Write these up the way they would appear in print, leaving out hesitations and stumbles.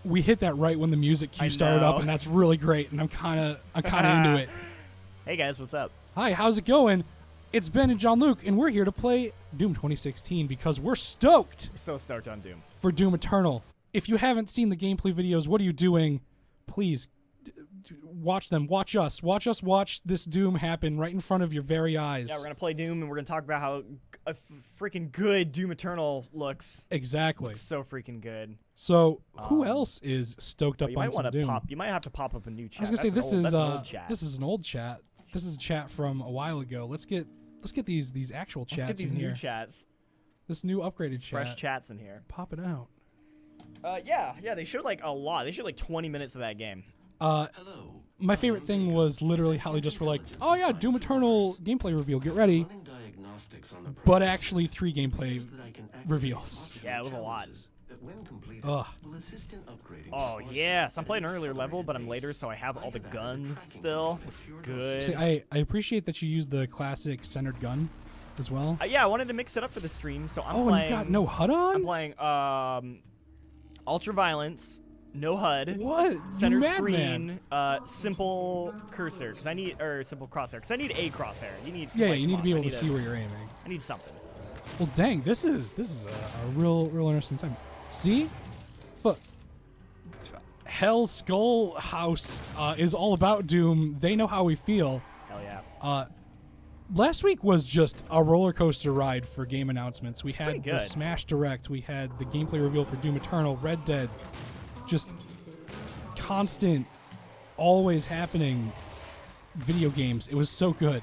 we hit that right when the music cue started up, and that's really great, and I'm kind of into it. Hey guys, what's up? Hi, how's it going? It's Ben and John-Luc, and we're here to play Doom 2016 because we're stoked. We're so stoked on Doom. For Doom Eternal. If you haven't seen the gameplay videos, what are you doing? Please watch them. Watch us. Watch this Doom happen right in front of your very eyes. Yeah, we're gonna play Doom, and we're gonna talk about how freaking good Doom Eternal looks. Exactly. Looks so freaking good. So, who else is stoked up on some Doom? You might have to pop up a new chat. I was gonna say that's an old chat. This is an old chat. This is a chat from a while ago. Let's get these actual chats in here. Let's get these new chats. This new upgraded chat. Fresh chats in here. Pop it out. Yeah. They showed like a lot. They showed like 20 minutes of that game. Hello. My favorite thing was literally how they just were like, "Oh yeah, Doom Eternal gameplay reveal. Get ready." But actually, 3 gameplay reveals. Yeah, it was a lot. Ugh. Oh yes, I'm playing an earlier level, but I'm later, so I have all the guns still. Which is good. See, I appreciate that you used the classic centered gun as well. Yeah, I wanted to mix it up for the stream, so I'm playing. playing. And you got no HUD on? I'm playing Ultra Violence, no HUD. What? Center you screen, simple cursor, because I need simple crosshair, because I need a crosshair. You need. Yeah, like, you need to be able to see a, where you're aiming. I need something. Well, dang, this is a real interesting time. See, but Hell Skull House is all about Doom. They know how we feel. Hell yeah. Last week was just a roller coaster ride for game announcements. We had the good. Smash Direct. We had the gameplay reveal for Doom Eternal, Red Dead. Just constant, always happening video games. It was so good.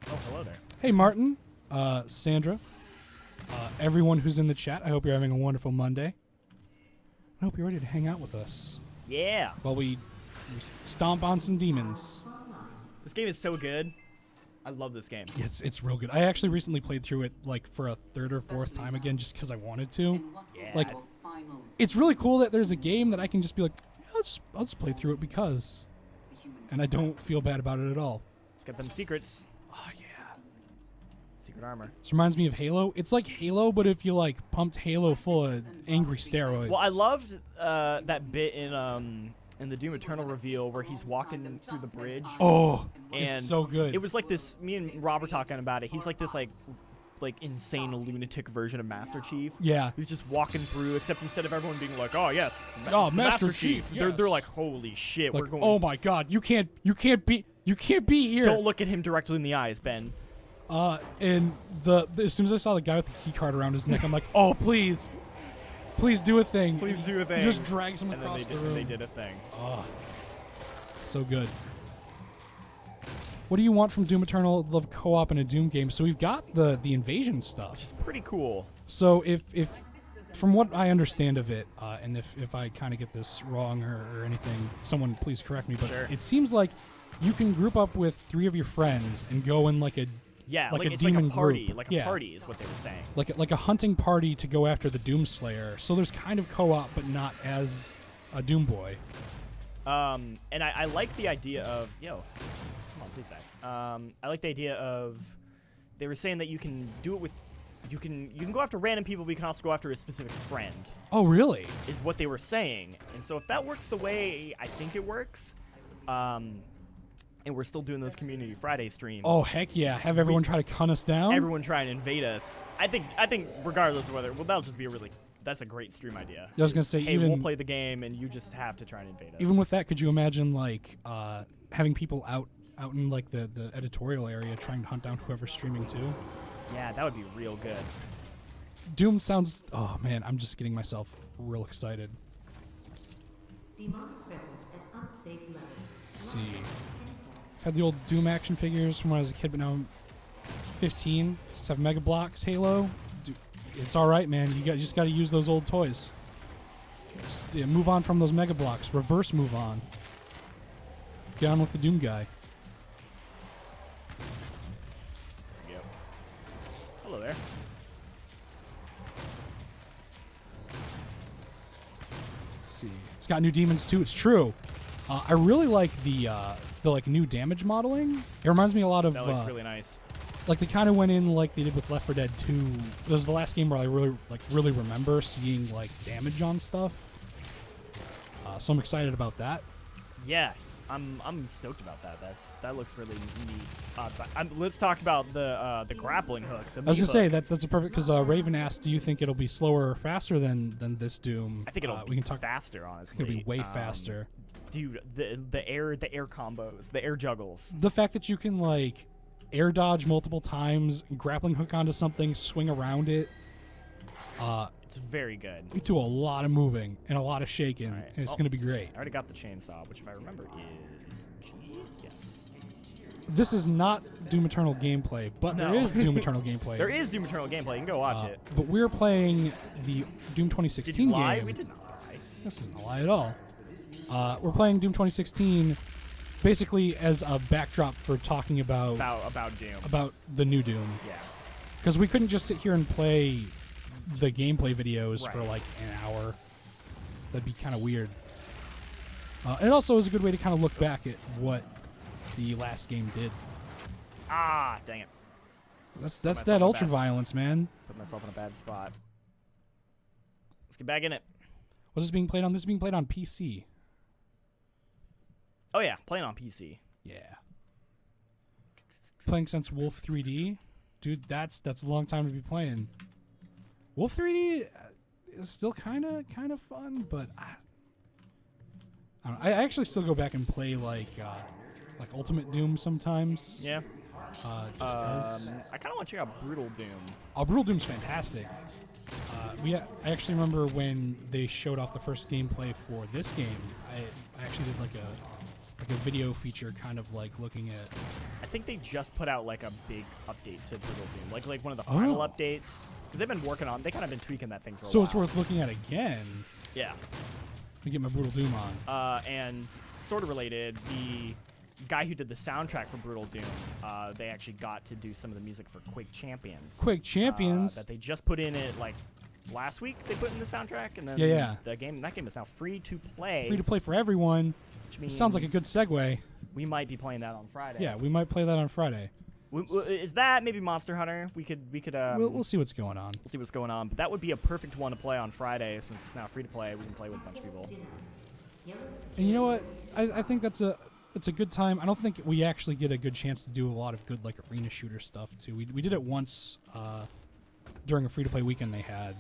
Oh, hello there. Hey, Martin, Sandra, everyone who's in the chat. I hope you're having a wonderful Monday. I hope you're ready to hang out with us Yeah. while we stomp on some demons. This game is so good. I love this game. Yes, it's real good. I actually recently played through it like for a 3rd or 4th time again just because I wanted to. Yeah. Like, it's really cool that there's a game that I can just be like, yeah, I'll just play through it because, and I don't feel bad about it at all. Let's get them secrets. Oh yeah. Secret armor. This reminds me of Halo. It's like Halo, but if you like pumped Halo full of angry steroids. Well, I loved that bit in the Doom Eternal reveal where he's walking through the bridge. Oh, and it's so good. It was like this. Me and Rob were talking about it. He's like this like insane lunatic version of Master Chief. Yeah. He's just walking through, except instead of everyone being like, "Oh yes, Master Chief," they're yes. like, "Holy shit, like, we're going." Oh my God, you can't be here. Don't look at him directly in the eyes, Ben. And as soon as I saw the guy with the key card around his neck, I'm like, oh please do a thing. Please do a thing. He just drags him And across then the room. they did a thing. Oh, so good. What do you want from Doom Eternal? Love co-op in a Doom game. So we've got the invasion stuff. Which is pretty cool. So if from what I understand of it, and if I kind of get this wrong or anything, someone please correct me. But Sure. It seems like you can group up with 3 of your friends and go in like a Like a it's demon like a party. group. Like a party is what they were saying. Like a hunting party to go after the Doomslayer. So there's kind of co-op, but not as a Doom Boy. And I like the idea of come on, please die. I like the idea of they were saying that you can do it with you can go after random people, but you can also go after a specific friend. Oh, really? Is what they were saying. And so if that works the way I think it works, and we're still doing those Community Friday streams. Oh heck yeah! Have everyone try to hunt us down. Everyone try and invade us. I think regardless of whether that'll just be that's a great stream idea. I was gonna say, hey, even we'll play the game and you just have to try and invade us. Even with that, could you imagine like having people out in like the editorial area trying to hunt down whoever's streaming too? Yeah, that would be real good. Doom sounds. Oh man, I'm just getting myself real excited. Demonic presence at unsafe level. Let's see. Had the old Doom action figures from when I was a kid, but now I'm 15. Just have Mega Bloks, Halo. It's all right, man. You just got to use those old toys. Just, move on from those Mega Bloks. Reverse move on. Get on with the Doom guy. Yep. Hello there. Let's see. It's got new demons too. It's true. I really like the like new damage modeling. It reminds me a lot of That looks really nice. Like they kind of went in like they did with Left 4 Dead 2. This is the last game where I really remember seeing like damage on stuff. So I'm excited about that. Yeah, I'm stoked about that. That looks really neat. Let's talk about the grappling hook. I was gonna say that's a perfect because Raven asked, "Do you think it'll be slower or faster than this Doom?" I think it'll we can talk faster. I Honestly, think it'll be way faster. Dude, the air combos, the air juggles. The fact that you can like air dodge multiple times, grappling hook onto something, swing around it. It's very good. You do a lot of moving and a lot of shaking, Right. and it's going to be great. I already got the chainsaw, which if I remember is G. Yes. This is not Doom Eternal gameplay, but No. there is Doom Eternal gameplay. There is Doom Eternal gameplay. You can go watch it. But we're playing the Doom Did 2016 you lie? game. We did not lie. This isn't a lie at all. We're playing Doom 2016 basically as a backdrop for talking about Doom. the new Doom. Yeah. Because we couldn't just sit here and play the gameplay videos for Right. like an hour. That'd be kind of weird. It also is a good way to kind of look back at what the last game did. Ah, dang it. That's myself that in a ultra bad violence, man. Put myself in a bad spot. Let's get back in it. What's this being played on? This is being played on PC. Oh yeah, playing on PC. Yeah. Playing since Wolf 3D, dude. That's a long time to be playing. Wolf 3D is still kind of fun, but I don't know. I actually still go back and play like Ultimate Doom sometimes. Yeah. Just 'cause. I kind of want to check out Brutal Doom. Oh, Brutal Doom's fantastic. I actually remember when they showed off the first gameplay for this game. I actually did like a video feature, kind of like looking at. I think they just put out like a big update to Brutal Doom, like one of the final updates, because they've been working on. They kind of been tweaking that thing for a while. So it's worth looking at again. Yeah. To get my Brutal Doom on. And sort of related, the guy who did the soundtrack for Brutal Doom, they actually got to do some of the music for Quake Champions. Quake Champions. That they just put in it like last week. They put in the soundtrack, and then Yeah. that game is now free to play. Free to play for everyone. Which It means sounds like a good segue. we might be playing that on Friday. Yeah, we might play that on Friday. Is that maybe Monster Hunter? We could We'll see what's going on. we'll see what's going on. But that would be a perfect one to play on Friday since it's now free to play. We can play with a bunch of people. And you know what? I think it's a good time. I don't think we actually get a good chance to do a lot of good like arena shooter stuff too. We did it once during a free to play weekend they had.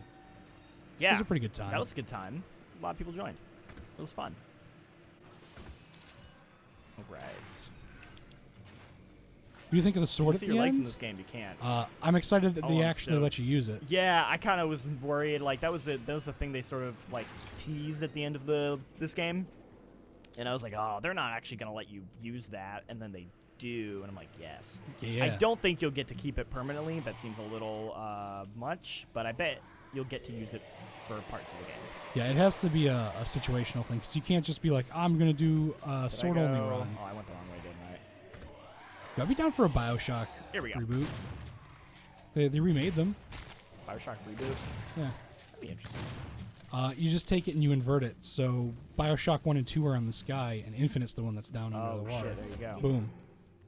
Yeah, It was a pretty good time. that was a good time. A lot of people joined. It was fun. All right. What do you think of the sword at See the your legs in end? this game. You can't. I'm excited that Oh, they I'm actually stoked. let you use it. Yeah, I kind of was worried. Like that was the thing they sort of like teased at the end of this game, and I was like, oh, they're not actually gonna let you use that, and then they do, and I'm like, yes. Yeah. I don't think you'll get to keep it permanently. That seems a little much, but I bet you'll get to use it for parts of the game. Yeah, it has to be a situational thing because you can't just be like, I'm gonna do a Did sword I only go- run. Oh, I went the wrong way, didn't I? I'd be down for a Bioshock Here we go. reboot. They remade them. Bioshock reboot. Yeah. That'd be interesting. You just take it and you invert it. So Bioshock 1 and 2 are on the sky, and Infinite's the one that's down under Oh the water. shit! There you go. Boom.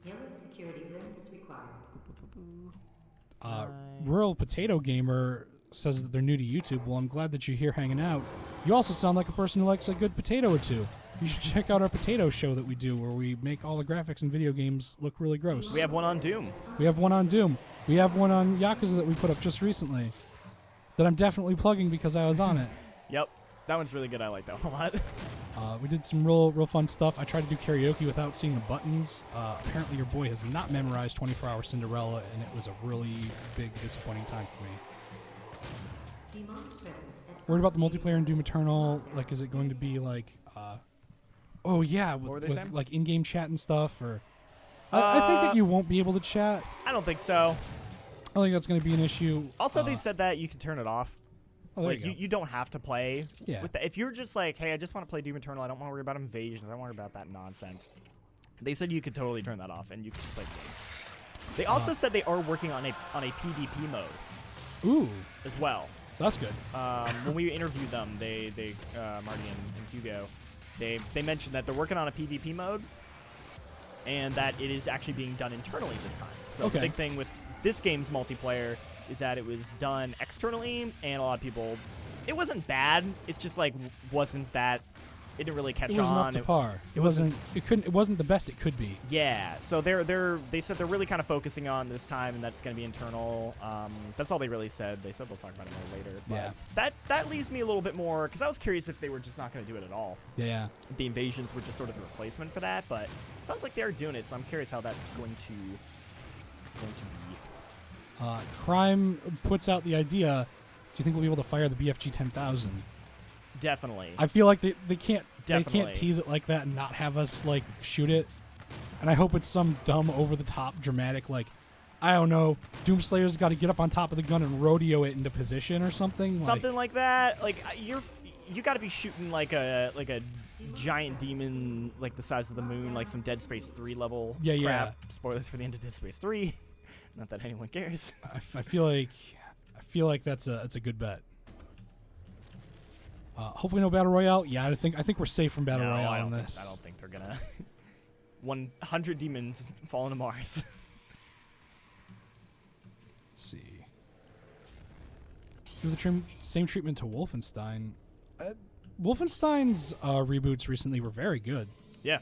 Yellow security clearance required. Rural Potato Gamer says that they're new to YouTube. Well, I'm glad that you're here hanging out. You also sound like a person who likes a good potato or two. You should check out our potato show that we do, where we make all the graphics in video games look really gross. We have one on Doom. We have one on Doom. We have one on Yakuza that we put up just recently. That I'm definitely plugging because I was on it. Yep, that one's really good. I like that one a lot. We did some real fun stuff. I tried to do karaoke without seeing the buttons. Apparently your boy has not memorized 24-Hour Cinderella, and it was a really big disappointing time for me. Demonic presence at Worried about the unsafe multiplayer in Doom Eternal. Like, is it going to be like, oh yeah, What were they with saying? like in-game chat and stuff? Or I think that you won't be able to chat. I don't think so. I think that's going to be an issue. Also, they said that you can turn it off. Oh, there Like you go. you don't have to play. Yeah. With that. If you're just like, hey, I just want to play Doom Eternal. I don't want to worry about invasions. I don't worry about that nonsense. They said you could totally turn that off and you could just play the game. They also said they are working on a PvP mode Ooh, as well. that's good. When we interviewed them, they Marty and Hugo, they mentioned that they're working on a PvP mode, and that it is actually being done internally this time. So Okay. the big thing with this game's multiplayer is that it was done externally, and a lot of people, it wasn't bad. It's just like wasn't that it didn't really catch It wasn't on. up to par. it wasn't- It wasn't the best it could be. Yeah, so they said they're really kind of focusing on this time, and that's going to be internal. That's all they really said. They said they'll talk about it more later. But Yeah. that leaves me a little bit more, because I was curious if they were just not going to do it at all. Yeah. The invasions were just sort of the replacement for that, but it sounds like they're doing it. So I'm curious how that's going to be. Crime puts out the idea. Do you think we'll be able to fire the BFG 10,000? Definitely. I feel like they can't Definitely. tease it like that and not have us like shoot it. And I hope it's some dumb over the top dramatic like I don't know, Doomslayer's got to get up on top of the gun and rodeo it into position or something. Something like that. Like you got to be shooting like a giant demon like the size of the moon, like some Dead Space 3 level Yeah, yeah. crap. Spoilers for the end of Dead Space 3. Not that anyone cares. I feel like that's a good bet. Hopefully no battle royale. Yeah, I think we're safe from battle royale on this. I don't think they're gonna. 100 demons falling to Mars. Let's see. Give the same treatment to Wolfenstein. Wolfenstein's reboots recently were very good. Yeah.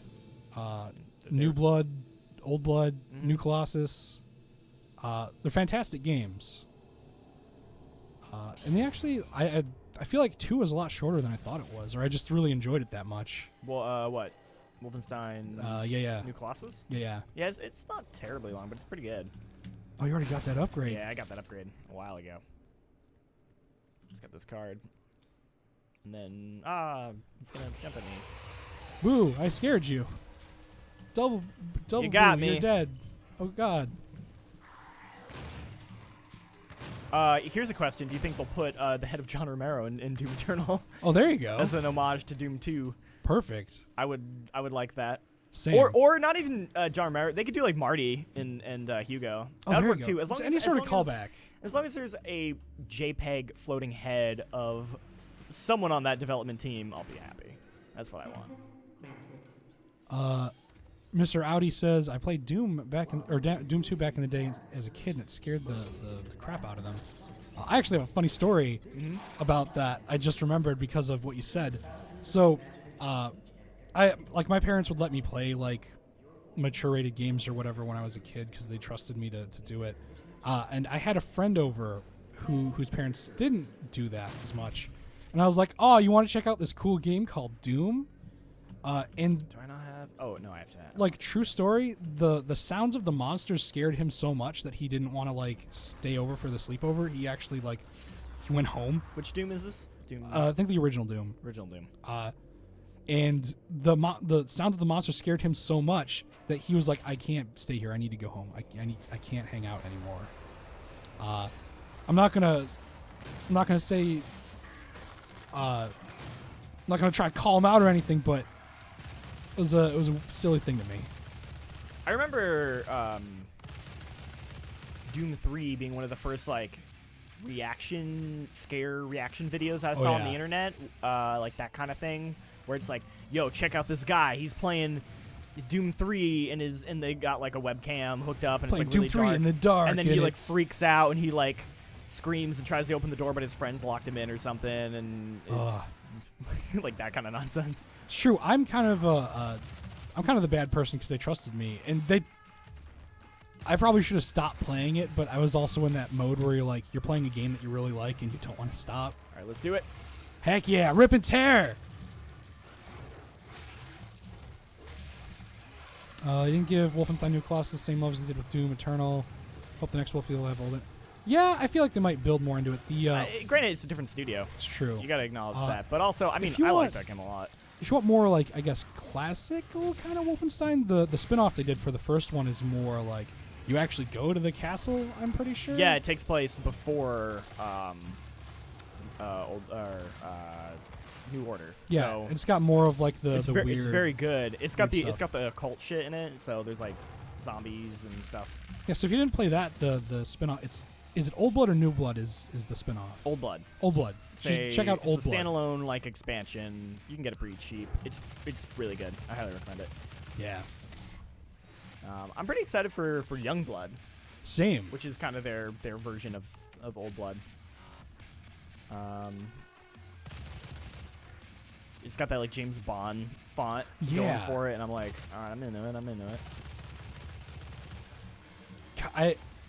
New Blood, Old Blood, Mhm. New Colossus. They're fantastic games. And they actually, I feel like 2 is a lot shorter than I thought it was, or I just really enjoyed it that much. Well, what? Wolfenstein. Yeah. New Colossus. Yeah. Yeah, it's not terribly long, but it's pretty good. Oh, you already got that upgrade. Yeah, I got that upgrade a while ago. Just got this card. And then, he's gonna jump at me. Boo! I scared you. Double. You got boo, me. You're dead. Oh God. Here's a question: do you think they'll put the head of John Romero in Doom Eternal Oh, there you go. as an homage to Doom 2? Perfect. I would like that. Same. Or not even John Romero. They could do like Marty and Hugo. Oh, That would there work you too. go. As long Just as any sort of as long as- callback. As long as there's a JPEG floating head of someone on that development team, I'll be happy. That's what I want. Access granted. Mr. Audi says I played Doom Doom 2 back in the day as a kid, and it scared the crap out of them. I actually have a funny story about that. I just remembered because of what you said. So, my parents would let me play like mature rated games or whatever when I was a kid because they trusted me to do it. And I had a friend over whose parents didn't do that as much, and I was like, "Oh, you want to check out this cool game called Doom?" And Do I not have? Oh no, I have to. like true story, the sounds of the monsters scared him so much that he didn't want to like stay over for the sleepover. He actually he went home. Which Doom is this? Doom. I think the original Doom. Original Doom. And the sounds of the monsters scared him so much that he was like, I can't stay here. I need to go home. I can't hang out anymore. I'm not gonna say. I'm not gonna try to call him out or anything, but it was a silly thing to me. I remember Doom 3 being one of the first like scare reaction videos I saw on the internet, like that kind of thing, where it's like, yo, check out this guy. He's playing Doom 3 and they got like a webcam hooked up and Playing it's like really Doom 3 dark. in the dark, and then he like it's- freaks out and he like screams and tries to open the door, but his friends locked him in or something, and it's like that kind of nonsense. It's true. I'm kind of the bad person because they trusted me, and I probably should have stopped playing it, but I was also in that mode where you're playing a game that you really like and you don't want to stop. All right, let's do it. Heck yeah, rip and tear. They didn't give Wolfenstein New Colossus the same love as they did with Doom Eternal. Hope the next Wolf will have all that. Yeah, I feel like they might build more into it. Granted, it's a different studio. It's true. You gotta acknowledge that. But also, I mean, you I like want- that game a lot. If you want more like, I guess, classical kind of Wolfenstein, the spin-off they did for the first one is more like you actually go to the castle, I'm pretty sure. Yeah, it takes place before New Order. Yeah, so it's got more of like the weird. it's very good. It's got weird it's stuff. got the occult shit in it. So there's like zombies and stuff. Yeah, so if you didn't play that, the spin-off, is it Old Blood or New Blood is the spin-off? Old Blood. Old Blood. Check out Old It's a Blood. standalone like expansion. You can get it pretty cheap. It's really good. I highly recommend it. Yeah. I'm pretty excited for Young Blood, Same. which is kind of their version of Old Blood. It's got that like James Bond font going Yeah. for it, and I'm like, all right, I'm into it. I'm into it.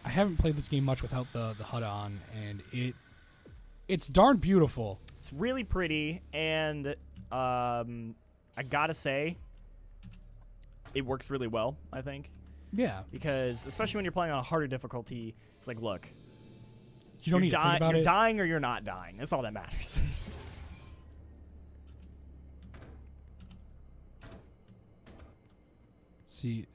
I haven't played this game much without the HUD on, and it's darn beautiful. It's really pretty, and I gotta say, it works really well. I think. Yeah. Because especially when you're playing on a harder difficulty, it's like, look, You don't need to think about you're it. dying or you're not dying. That's all that matters. See.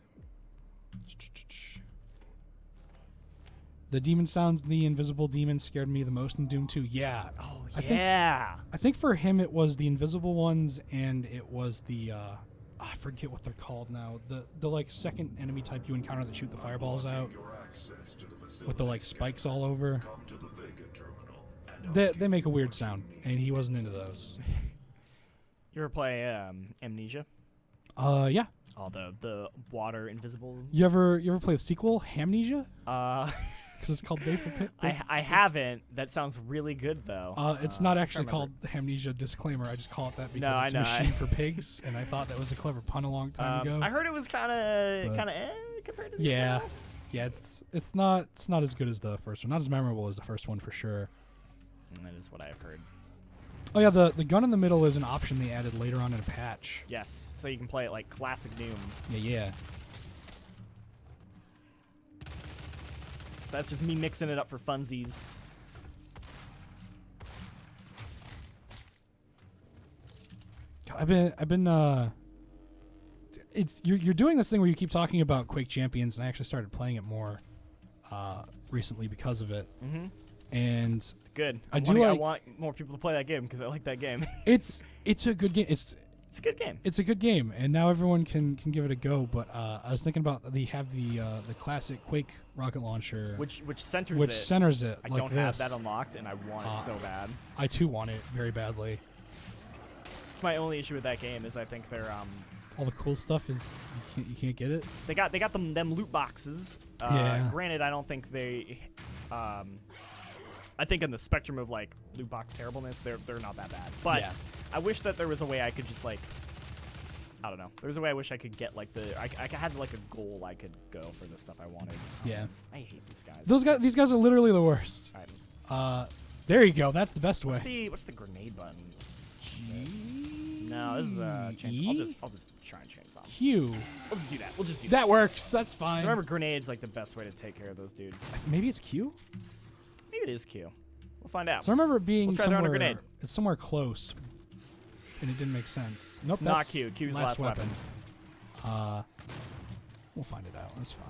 The demon sounds, the invisible demon scared me the most in Doom 2. Yeah. Oh I think for him it was the invisible ones, and it was the I forget what they're called now. The like second enemy type you encounter that shoot the fireballs out with the like spikes all over. They make a weird sound, and he wasn't into those. You ever play Amnesia? Yeah. Oh, the water invisible. You ever play the sequel, Hamnesia? Because it's called Day for Pit. I haven't. That sounds really good though. It's not actually I called Hamnesia. Disclaimer. I just call it that because No, it's I know. Machine for Pigs, and I thought that was a clever pun a long time ago. I heard it was kind of But- compared to the Yeah, original. yeah. It's not as good as the first one. Not as memorable as the first one for sure. That is what I've heard. Oh yeah, the gun in the middle is an option they added later on in a patch. Yes, so you can play it like classic Doom. Yeah. So that's just me mixing it up for funsies. God, I've been it's you're doing this thing where you keep talking about Quake Champions, and I actually started playing it more recently because of it. Mm-hmm. And Good. I I like- want more people to play that game because I like that game. it's a good game. It's It's a good game. a good game, and now everyone can give it a go. But I was thinking about the classic Quake rocket launcher, Which centers which it. centers it. I like don't this. have that unlocked, and I want it so bad. I too want it very badly. It's my only issue with that game is I think they're All the cool stuff is you can't get it. they got them loot boxes. Yeah. Granted, I don't think they. I think in the spectrum of like loot box terribleness, they're not that bad. But Yeah. I wish that there was a way I could just like. I don't know. There's a way I wish I could get like I had like a goal I could go for the stuff I wanted. Yeah. I hate these guys. These guys are literally the worst. All right. There you go. That's the best way. What's the grenade button? No, this is chainsaw. I'll just try and chainsaw. Q. We'll just do that. We'll just do That works. That's fine. Remember, grenade's like the best way to take care of those dudes. Maybe it's Q. Maybe it is Q. We'll find out. So I remember it being We'll try it on a somewhere. grenade. It's somewhere close, and it didn't make sense. Nope, It's not that's Q. Q's last weapon. We'll find it out. That's fine.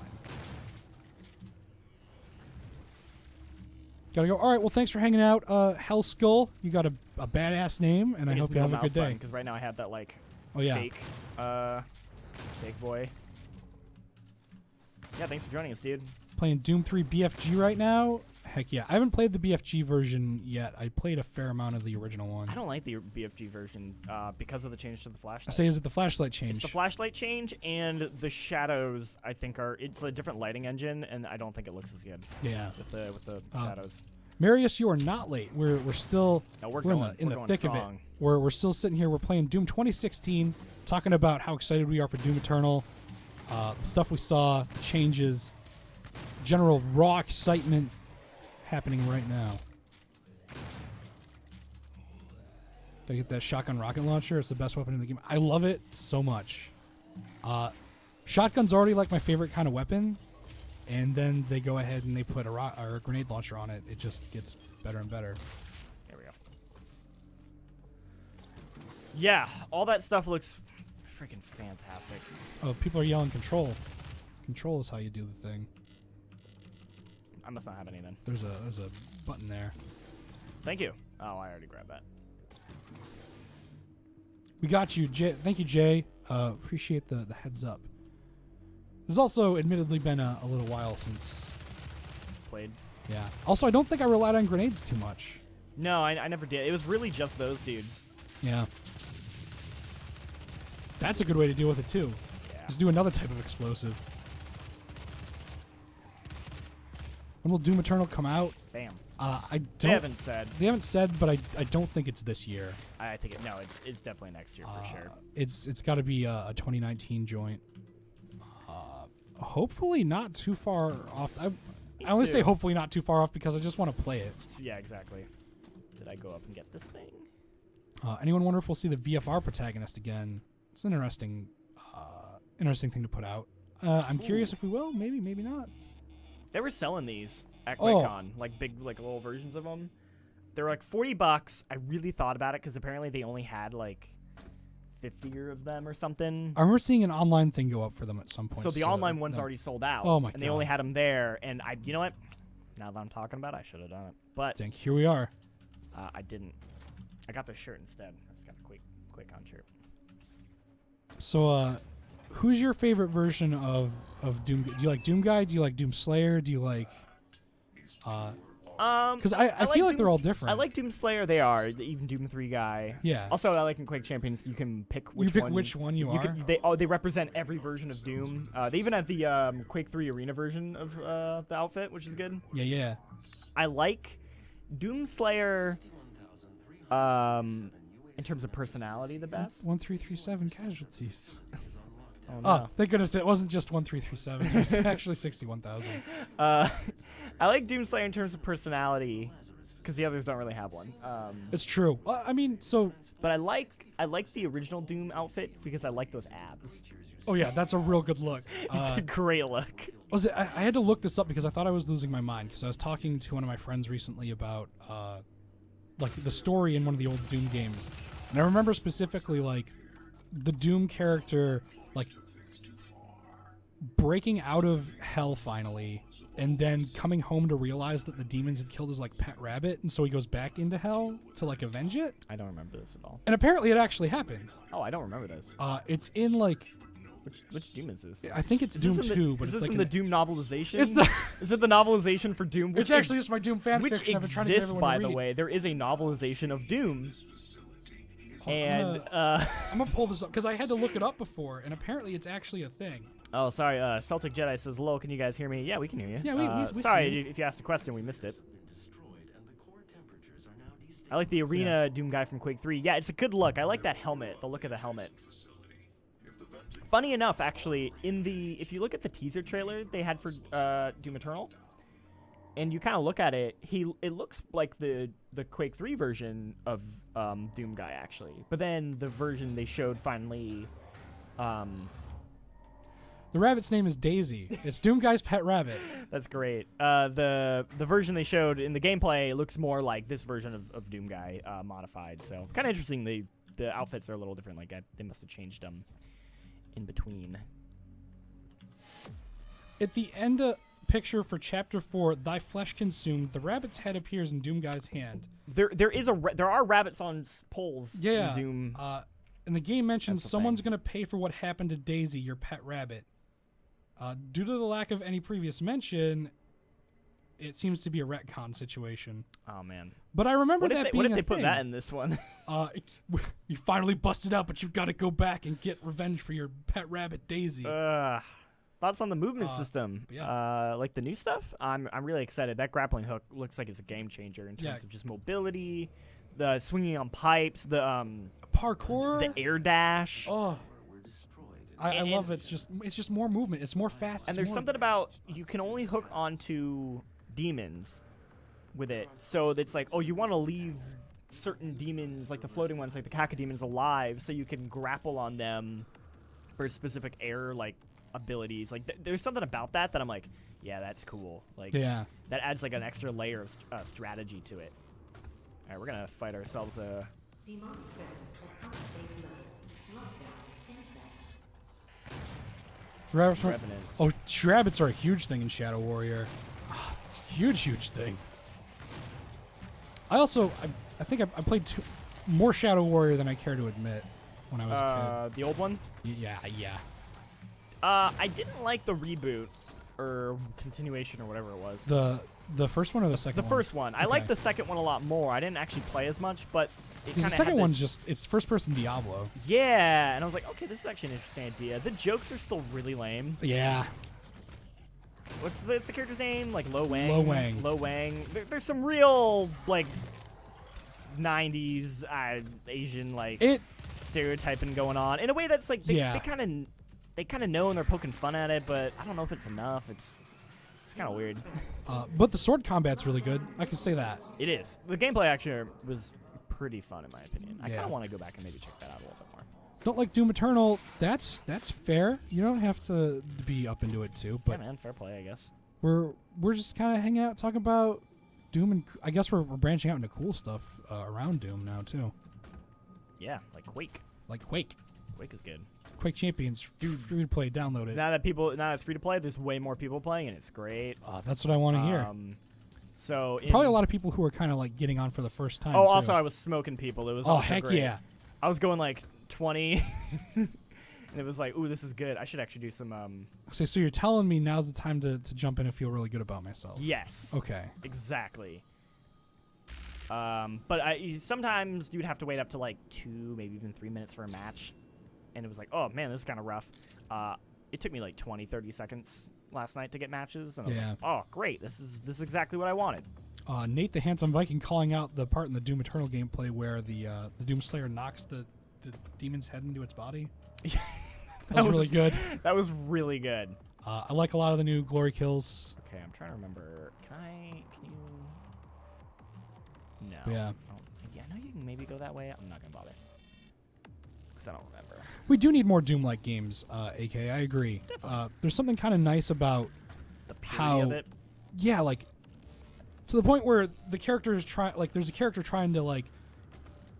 Gotta go. All right. Well, thanks for hanging out, Hell Skull. You got a badass name, and I hope you have a good day. Because right now I have that like Oh yeah. fake boy. Yeah, thanks for joining us, dude. Playing Doom 3 BFG right now. Heck yeah. I haven't played the BFG version yet. I played a fair amount of the original one. I don't like the BFG version because of the change to the I flashlight. say, is it the flashlight change? It's the flashlight change and the shadows. I think it's a different lighting engine, and I don't think it looks as good Yeah. with the shadows. Marius, you are not late. We're still No, we're in going the going thick of strong. it. We're still sitting here. We're playing Doom 2016, talking about how excited we are for Doom Eternal, the stuff we saw, the changes, general raw excitement happening right now. Gotta get that shotgun rocket launcher. It's the best weapon in the game. I love it so much. Shotgun's already like my favorite kind of weapon, and then they go ahead and they put a grenade launcher on it. It just gets better and better. There we go. Yeah, all that stuff looks freaking fantastic. Oh, people are yelling control. Control is how you do the thing. I must not have any then. There's a button there. Thank you. Oh, I already grabbed that. We got you, Jay. Thank you, Jay. Appreciate the heads up. There's also admittedly been a little while since. Played. Yeah. Also, I don't think I relied on grenades too much. No, I never did. It was really just those dudes. Yeah. That's a good way to deal with it too. Yeah. Just do another type of explosive. When will Doom Eternal come out? Bam. I don't. They haven't said. They haven't said, but I don't think it's this year. I think no, it's definitely next year for sure. It's got to be a 2019 joint. Hopefully not too far off. I only say hopefully not too far off because I just want to play it. Yeah, exactly. Did I go up and get this thing? Anyone wonder if we'll see the VFR protagonist again? It's an interesting thing to put out. I'm curious if we will. Maybe, maybe not. They were selling these at QuakeCon, like big, like little versions of them. They're like $40. I really thought about it because apparently they only had like 50 of them or something. I remember seeing an online thing go up for them at some point. So the online one's already sold out. Oh my god! And they only had them there. And you know what? Now that I'm talking about it, I should have done it. But dang, here we are. I didn't. I got the shirt instead. I just got a QuakeCon shirt. So, who's your favorite version of Doom? Do you like Doom Guy? Do you like Doom Slayer? Do you like? Because I feel like they're all different. I like Doom Slayer. They are even Doom 3 guy. Yeah. Also, I like in Quake Champions. You can pick which one you are. They represent every version of Doom. They even have the Quake 3 Arena version of the outfit, which is good. Yeah, yeah. I like Doom Slayer. In terms of personality, the best. 1337 casualties. Oh, no. Oh, thank goodness it wasn't just 1337. It was actually 61,000. I like Doom Slayer in terms of personality, because the others don't really have one. It's true. I mean, so. But I like the original Doom outfit because I like those abs. Oh yeah, that's a real good look. It's a great look. I had to look this up because I thought I was losing my mind because I was talking to one of my friends recently about like the story in one of the old Doom games, and I remember specifically like the Doom character like breaking out of hell finally, and then coming home to realize that the demons had killed his like pet rabbit, and so he goes back into hell to like avenge it. I don't remember this at all. And apparently it actually happened. Oh, I don't remember this. It's in like. Which Doom is this? I think it's Doom 2, but is it's this like in the Doom novelization? It's the. Is it the novelization for Doom? It's actually just my Doom fan which fiction. I've been trying to get exists, everyone by to the read. way. There is a novelization of Doom. And I'm gonna pull this up because I had to look it up before, and apparently it's actually a thing. oh, sorry. Celtic Jedi says, "Hello, can you guys hear me?" Yeah, we can hear you. Yeah, we sorry see you. if you asked a question, we missed it. I like the arena Doom guy from Quake 3. Yeah, it's a good look. I like that helmet. The look of the helmet. Funny enough, actually, if you look at the teaser trailer they had for Doom Eternal, and you kind of look at it, it looks like the Quake 3 version of Doom guy actually. But then the version they showed finally. The rabbit's name is Daisy. It's Doom Guy's pet rabbit. That's great. The version they showed in the gameplay looks more like this version of Doom guy modified. So kind of interesting. The outfits are a little different. Like they must have changed them in between. At the end picture for Chapter 4, Thy Flesh Consumed, the rabbit's head appears in Doom Guy's hand. There are rabbits on poles. Yeah. In Doom. And the game mentions That's the someone's thing. going to pay for what happened to Daisy, your pet rabbit. Due to the lack of any previous mention, it seems to be a retcon situation. Oh man! But I remember that being what if they a put thing. that in this one? You finally busted out, but you've got to go back and get revenge for your pet rabbit Daisy. Thoughts on the movement system? Yeah. Like the new stuff? I'm really excited. That grappling hook looks like it's a game changer in terms of just mobility, the swinging on pipes, the parkour, the air dash. Oh. I love it. It's just more movement. It's more fast. And there's something about you can only hook onto demons with it. So it's like, oh, you want to leave certain demons, like the floating ones, like the cacodemons, alive, so you can grapple on them for specific air like abilities. Like there's something about that I'm like, yeah, that's cool. Like that adds like an extra layer of strategy to it. All right, we're gonna fight ourselves a. Demonic presence at unsafe level. Lockdown in effect. Revenants. Oh, rabbits are a huge thing in Shadow Warrior. It's a huge thing. I think I played more Shadow Warrior than I care to admit when I was a kid. The old one? Yeah. I didn't like the reboot or continuation or whatever it was. The first one or the second one? The first one. I Okay. like the second one a lot more. I didn't actually play as much, but it kind The of second one's it's first person Diablo. Yeah, and I was like, okay, this is actually an interesting idea. The jokes are still really lame. Yeah. what's the character's name? Like Lo Wang. Lo Wang. Lo Wang. There's some real like 90s Asian like stereotyping going on in a way that's like they kind of know and they're poking fun at it, but I don't know if it's enough. It's kind of weird. But the sword combat's really good. I can say that. It is. The gameplay actually was pretty fun in my opinion. I Yeah. kind of want to go back and maybe check that out a little bit more. Don't like Doom Eternal. That's fair. You don't have to be up into it too. But Yeah, man, fair play, I guess. we're just kind of hanging out talking about Doom, and I guess we're branching out into cool stuff around Doom now too. Yeah, like Quake. Like Quake. Quake is good. Quake Champions, free to play. Download it. Now it's free to play, there's way more people playing and it's great. That's what I want to hear. So Probably a lot of people who are kind of like getting on for the first time. Oh, too. also I was smoking people. It was also heck great. yeah. I was going like 20, and it was like, ooh, this is good. I should actually do some. So you're telling me now's the time to jump in and feel really good about myself. Yes. Okay. Exactly. But sometimes you'd have to wait up to like 2, maybe even 3 minutes for a match, and it was like, oh man, this is kind of rough. It took me like 20, 30 seconds last night to get matches, and I was like, oh great, this is exactly what I wanted. Nate the Handsome Viking calling out the part in the Doom Eternal gameplay where the Doom Slayer knocks the demon's head into its body. That was really good. That was really good. I like a lot of the new glory kills. Okay, I'm trying to remember. Can you? No. Yeah. Yeah, I know you can maybe go that way. I'm not gonna bother because I don't remember. We do need more Doom-like games, AK. I agree. There's something kind of nice about The purity of it. Yeah, like to the point where the character is there's a character trying to like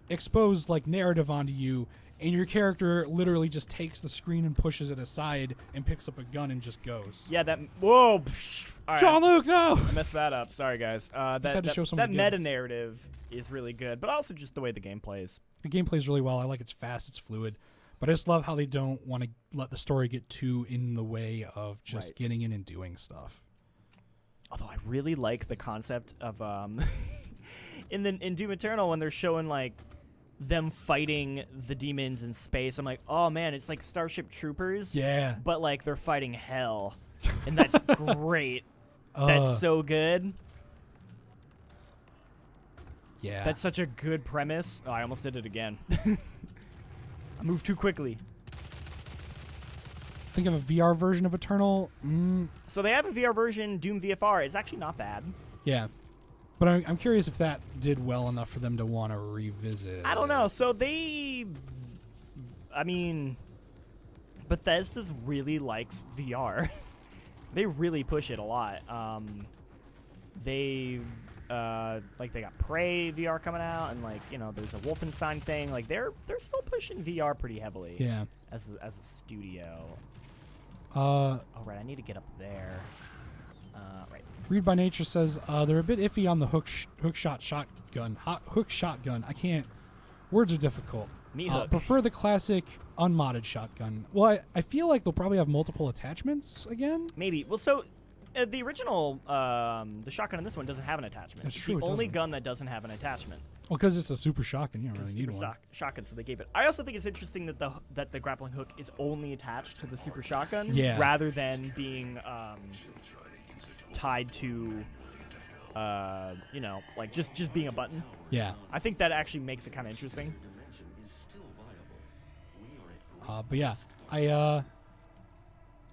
expose like narrative onto you, and your character literally just takes the screen and pushes it aside and picks up a gun and just goes. Yeah, that. Whoa. Psh, all right. Jean-Luc, no! I messed that up. Sorry, guys. Just had to show some that meta gigs. narrative is really good, but also just the way the game plays. The game plays really well. I like it's fast, it's fluid. But I just love how they don't want to let the story get too in the way of just getting in and doing stuff. Although I really like the concept of in Doom Eternal when they're showing like them fighting the demons in space. I'm like, oh man, it's like Starship Troopers. Yeah. But like they're fighting hell, and that's great. That's so good. Yeah. That's such a good premise. Oh, I almost did it again. I moved too quickly. Think of a VR version of Eternal. So they have a VR version, Doom VFR. It's actually not bad. Yeah. But I'm curious if that did well enough for them to want to revisit. I don't know. So Bethesda's really likes VR. They really push it a lot. They got Prey VR coming out, and like there's a Wolfenstein thing. Like they're still pushing VR pretty heavily. Yeah. As a studio. Oh, right. I need to get up there. Right. Read by Nature says they're a bit iffy on the hook shotgun. Hook shotgun. I can't. Words are difficult. Meat hook. Prefer the classic unmodded shotgun. Well, I feel like they'll probably have multiple attachments again. Maybe. Well, so the original, the shotgun in this one doesn't have an attachment. That's it's true, the it only doesn't. gun that doesn't have an attachment. Well, because it's a super shotgun, you don't really need Super one. shotgun, so they gave it. I also think it's interesting that the grappling hook is only attached to the super shotgun, rather than being tied to, like just being a button. Yeah. I think that actually makes it kind of interesting. But yeah,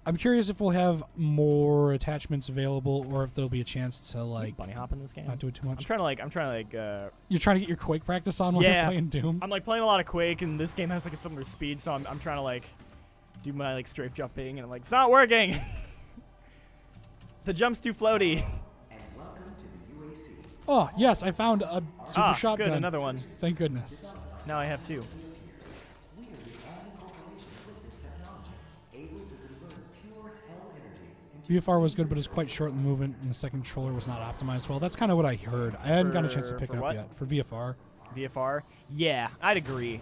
I'm curious if we'll have more attachments available, or if there'll be a chance to like bunny hop in this game. not do it too much. I'm trying to You're trying to get your Quake practice on while you're playing Doom. I'm like playing a lot of Quake, and this game has like a similar speed, so I'm trying to like do my like strafe jumping, and I'm like, it's not working. The jump's too floaty. Oh yes, I found a super shotgun. Good, another one. Thank goodness. Now I have 2. VFR was good, but it's quite short in the movement, and the second controller was not optimized well. That's kind of what I heard. I hadn't gotten a chance to pick it up what? yet. For VFR. VFR? Yeah, I'd agree.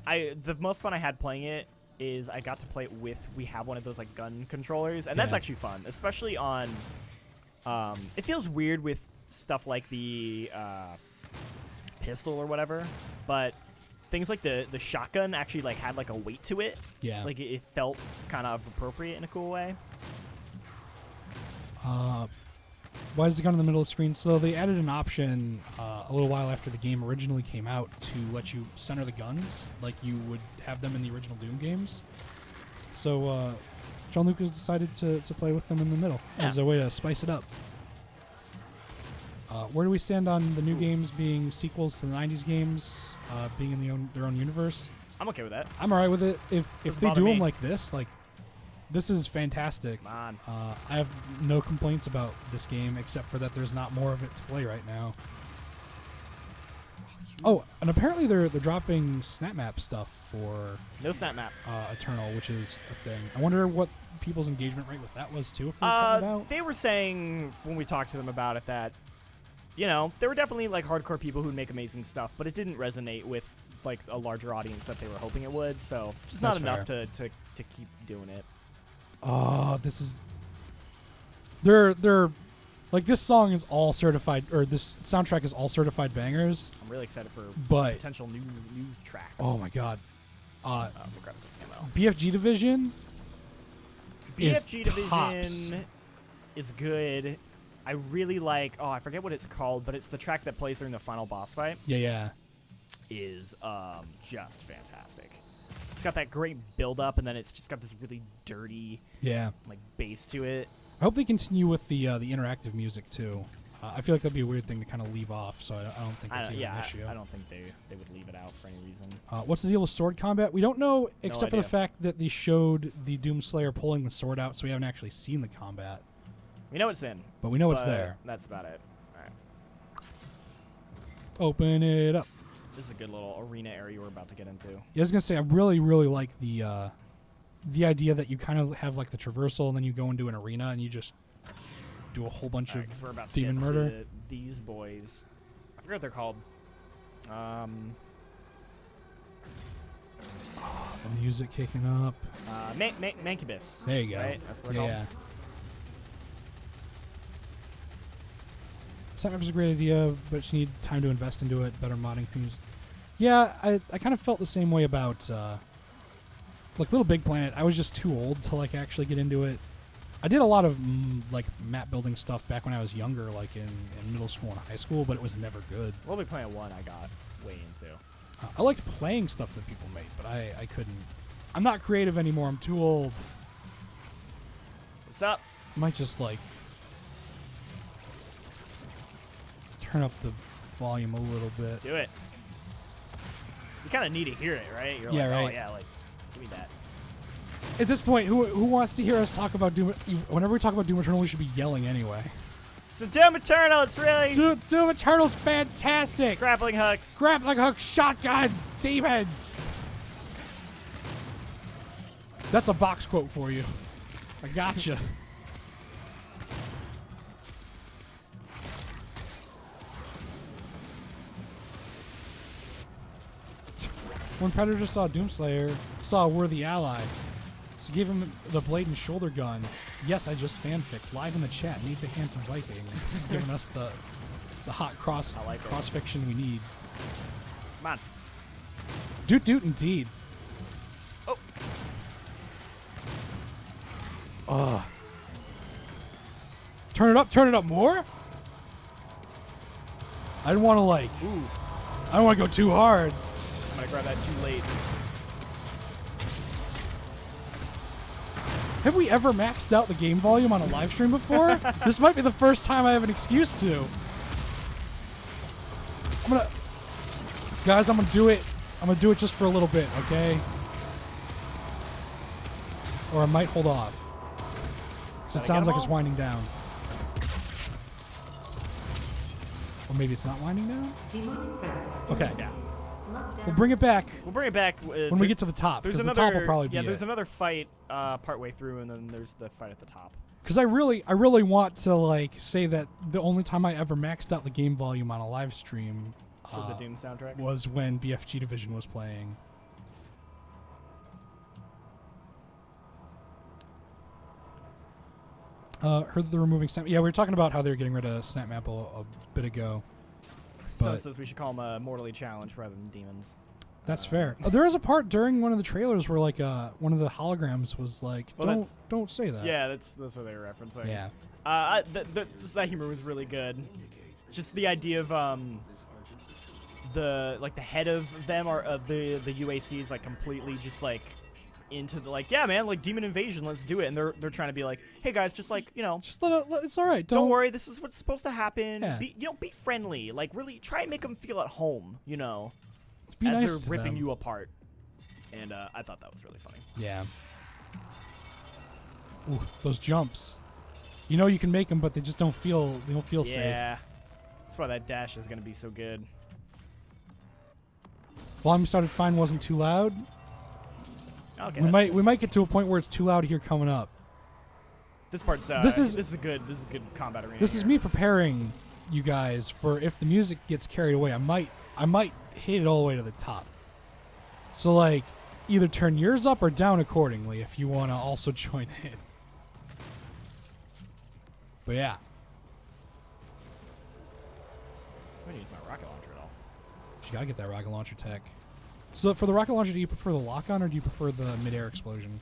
The most fun I had playing it is I got to play it with, we have one of those like gun controllers, and that's actually fun, especially on, it feels weird with stuff like the pistol or whatever, but things like the shotgun actually like had like a weight to it. Yeah. Like it felt kind of appropriate in a cool way. Why is the gun in the middle of the screen? So they added an option a little while after the game originally came out to let you center the guns like you would have them in the original Doom games. So John Lucas decided to play with them in the middle as a way to spice it up. Where do we stand on the new games being sequels to the 90s games, being in their own universe? I'm okay with that. I'm alright with it. If they bother do me. them like this is fantastic. Come on. I have no complaints about this game except for that there's not more of it to play right now. Oh, and apparently they're dropping snap map stuff for No snap map. Eternal, which is a thing. I wonder what people's engagement rate with that was too. If they cut it out. They were saying when we talked to them about it that, you know, there were definitely like hardcore people who'd make amazing stuff, but it didn't resonate with like a larger audience that they were hoping it would. So just not That's enough fair. to keep doing it. Oh, this is. They're like this song is all certified, or this soundtrack is all certified bangers. I'm really excited for But potential new tracks. oh my god, We'll grab some ammo. BFG Division. BFG is tops. Division is good. I really like. Oh, I forget what it's called, but it's the track that plays during the final boss fight. Yeah. Is just fantastic. It's got that great build up, and then it's just got this really dirty like bass to it. I hope they continue with the interactive music too. I feel like that'd be a weird thing to kind of leave off, so I don't think that's even an issue. I don't think they would leave it out for any reason. What's the deal with sword combat? We don't know, except for the idea. fact that they showed the Doomslayer pulling the sword out, so we haven't actually seen the combat. We know it's in, But we know it's but there. That's about it. All right, Open it up. this is a good little arena area we're about to get into. Yeah, I was gonna say I really like the idea that you kind of have like the traversal and then you go into an arena and you just do a whole bunch All of right, 'cause we're about to demon get murder. to these boys. I forget what they're called. The music kicking up. Mancubus. There you go. Right? That's what they're Yeah. called. Snap is a great idea, but you need time to invest into it. Better modding things. Yeah, I kind of felt the same way about like Little Big Planet. I was just too old to like actually get into it. I did a lot of like map building stuff back when I was younger, like in middle school and high school, but it was never good. Little Big Planet 1 I got way into. I liked playing stuff that people made, but I couldn't. I'm not creative anymore. I'm too old. What's up? I might just like turn up the volume a little bit. Do it. You kind of need to hear it, right? You're Yeah, like, oh right. yeah, like, give me that. At this point, who wants to hear us talk about Doom? Whenever we talk about Doom Eternal, we should be yelling anyway. So Doom Eternal, it's really Doom Eternal's fantastic. grappling hooks. Grappling hooks, shotguns, demons. That's a box quote for you. I gotcha. When Predator saw Doomslayer, saw a worthy ally, so gave him the blade and shoulder gun. Yes, I just fanfic live in the chat. Meet the handsome Viking, giving us the hot cross I like it. cross fiction we need. Come on. Doot indeed. Oh. Turn it up more. I didn't want to like. Ooh. I don't want to go too hard. I'm gonna grab that too late. Have we ever maxed out the game volume on a live stream before? This might be the first time I have an excuse to. Guys, I'm gonna do it. I'm gonna do it just for a little bit, okay? Or I might hold off. 'Cause it Gotta sounds get 'em like it's all? winding down. Or maybe it's not winding down? Demonic presence. Okay. Yeah. Lockdown. We'll bring it back We'll bring it back when we get to the top. There's Because the another. top will probably be there's it. another fight partway through, and then there's the fight at the top. Because I really want to like say that the only time I ever maxed out the game volume on a live stream For the Doom soundtrack. was when BFG Division was playing. Heard that they're removing Snap. Yeah, we were talking about how they're getting rid of Snap Map a bit ago. Someone But says we should call them mortally challenged rather than demons. That's fair. Oh, there is a part during one of the trailers where like one of the holograms was like, Well, don't say that. Yeah, that's what they were referencing. Yeah. That humor was really good. Just the idea of the head of them or of the UAC is like completely just like into the like, yeah, man, like demon invasion, let's do it. And they're trying to be like, hey guys, just like, you know, Just it's all right. don't worry, this is what's supposed to happen. Yeah. Be friendly. Like really try and make them feel at home, you know, Be as nice they're to ripping them. you apart. And I thought that was really funny. Yeah. Ooh, those jumps. You know you can make them, but they just don't feel safe. Yeah. That's why that dash is gonna be so good. Volume started fine, wasn't too loud. Okay. We might get to a point where it's too loud here coming up. This part's This is a good combat arena. This is here. me preparing you guys for if the music gets carried away. I might hit it all the way to the top. So like, either turn yours up or down accordingly if you want to also join in. But yeah, I don't use my rocket launcher at all. you gotta get that rocket launcher tech. So for the rocket launcher, do you prefer the lock-on or do you prefer the mid-air explosion?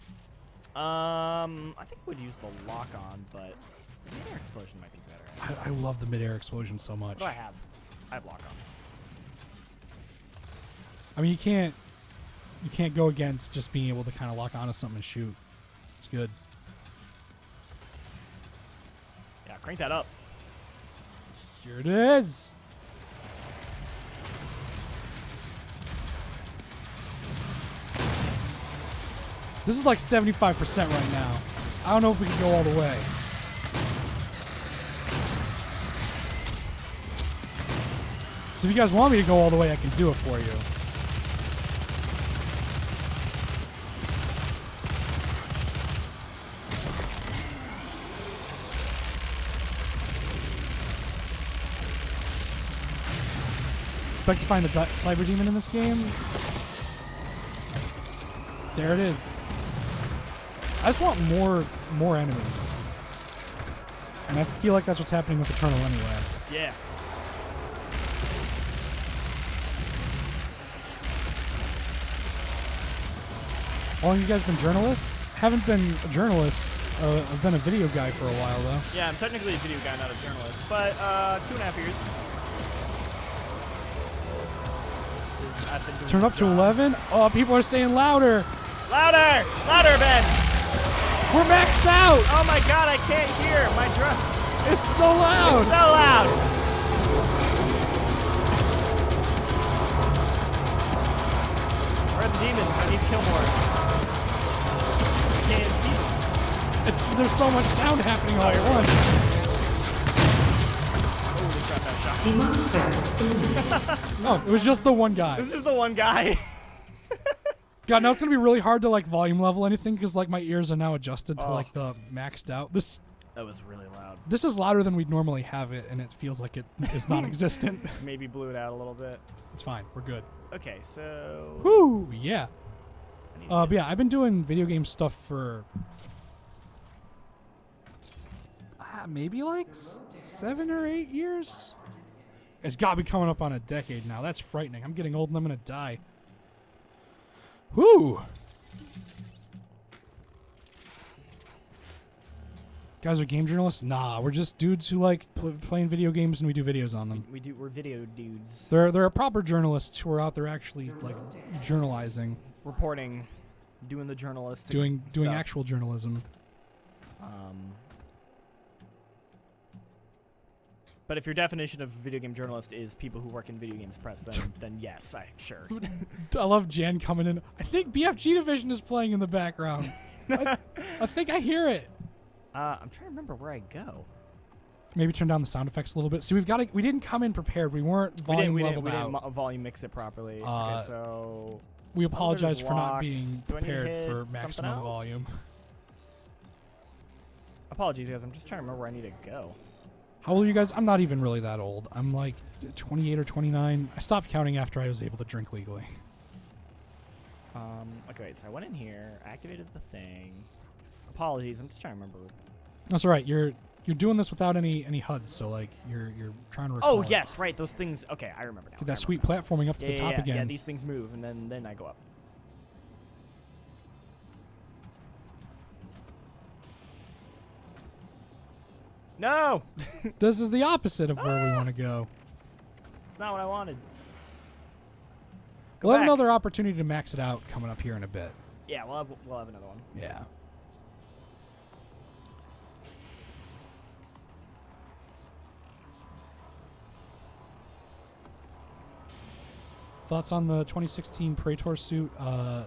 I think I would use the lock on, but the air explosion might be better. I love the mid-air explosion so much. What do I have? I have lock on. I mean, you can't go against just being able to kind of lock onto something and shoot. It's good. Yeah, crank that up. Here it is. This is like 75% right now. I don't know if we can go all the way. So if you guys want me to go all the way, I can do it for you. Expect to find the Cyber Demon in this game. There it is. I just want more enemies. And I feel like that's what's happening with Eternal anyway. Yeah. How long have you guys been journalists? Haven't been a journalist. I've been a video guy for a while though. Yeah, I'm technically a video guy, not a journalist. But 2.5 years. I've been doing Turn up this to job. 11. Oh, people are saying louder. Louder! Louder, Ben! We're maxed out. Oh my god, I can't hear my drums. It's so loud. It's so loud. Where are the demons? I need to kill more. I can't even see them. There's so much sound happening all at once. Holy crap, that shot. Demon presence eliminated. No, it was just the one guy. This is the one guy. God, now it's gonna be really hard to like volume level anything because like my ears are now adjusted to Oh. like the maxed out. That was really loud. This is louder than we'd normally have it, and it feels like it is non-existent. Maybe blew it out a little bit. It's fine. We're good. Okay, so... Whoo! Yeah. I need to But yeah, I've been doing video game stuff for maybe like 7 or 8 years. It's got to be coming up on a decade now. That's frightening. I'm getting old and I'm gonna die. Whoo! Guys are game journalists? Nah, we're just dudes who like playing video games and we do videos on them. We're video dudes. There are proper journalists who are out there actually like journalizing, Reporting, doing the journalistic doing stuff. actual journalism. But if your definition of video game journalist is people who work in video games press, then yes, sure. I love Jan coming in. I think BFG Division is playing in the background. I think I hear it. I'm trying to remember where I go. Maybe turn down the sound effects a little bit. See, we didn't come in prepared. We weren't volume leveled out. We didn't volume mix it properly. Okay, so We apologize for not locks. being Do I need to prepared hit for something maximum else? volume. apologies, guys. I'm just trying to remember where I need to go. How old are you guys? I'm not even really that old. I'm like 28 or 29. I stopped counting after I was able to drink legally. Okay, wait, so I went in here, activated the thing. Apologies, I'm just trying to remember. That's all right. You're you're doing this without any HUDs, so like you're trying to. Recall Oh it. yes, right. Those things. Okay, I remember now. Get that I sweet remember platforming up now. to the top Yeah, again. yeah, these things move, and then I go up. No, This is the opposite of where we want to go. it's not what I wanted. We'll have back. another opportunity to max it out coming up here in a bit. Yeah, we'll have another one. Yeah. Thoughts on the 2016 Praetor suit to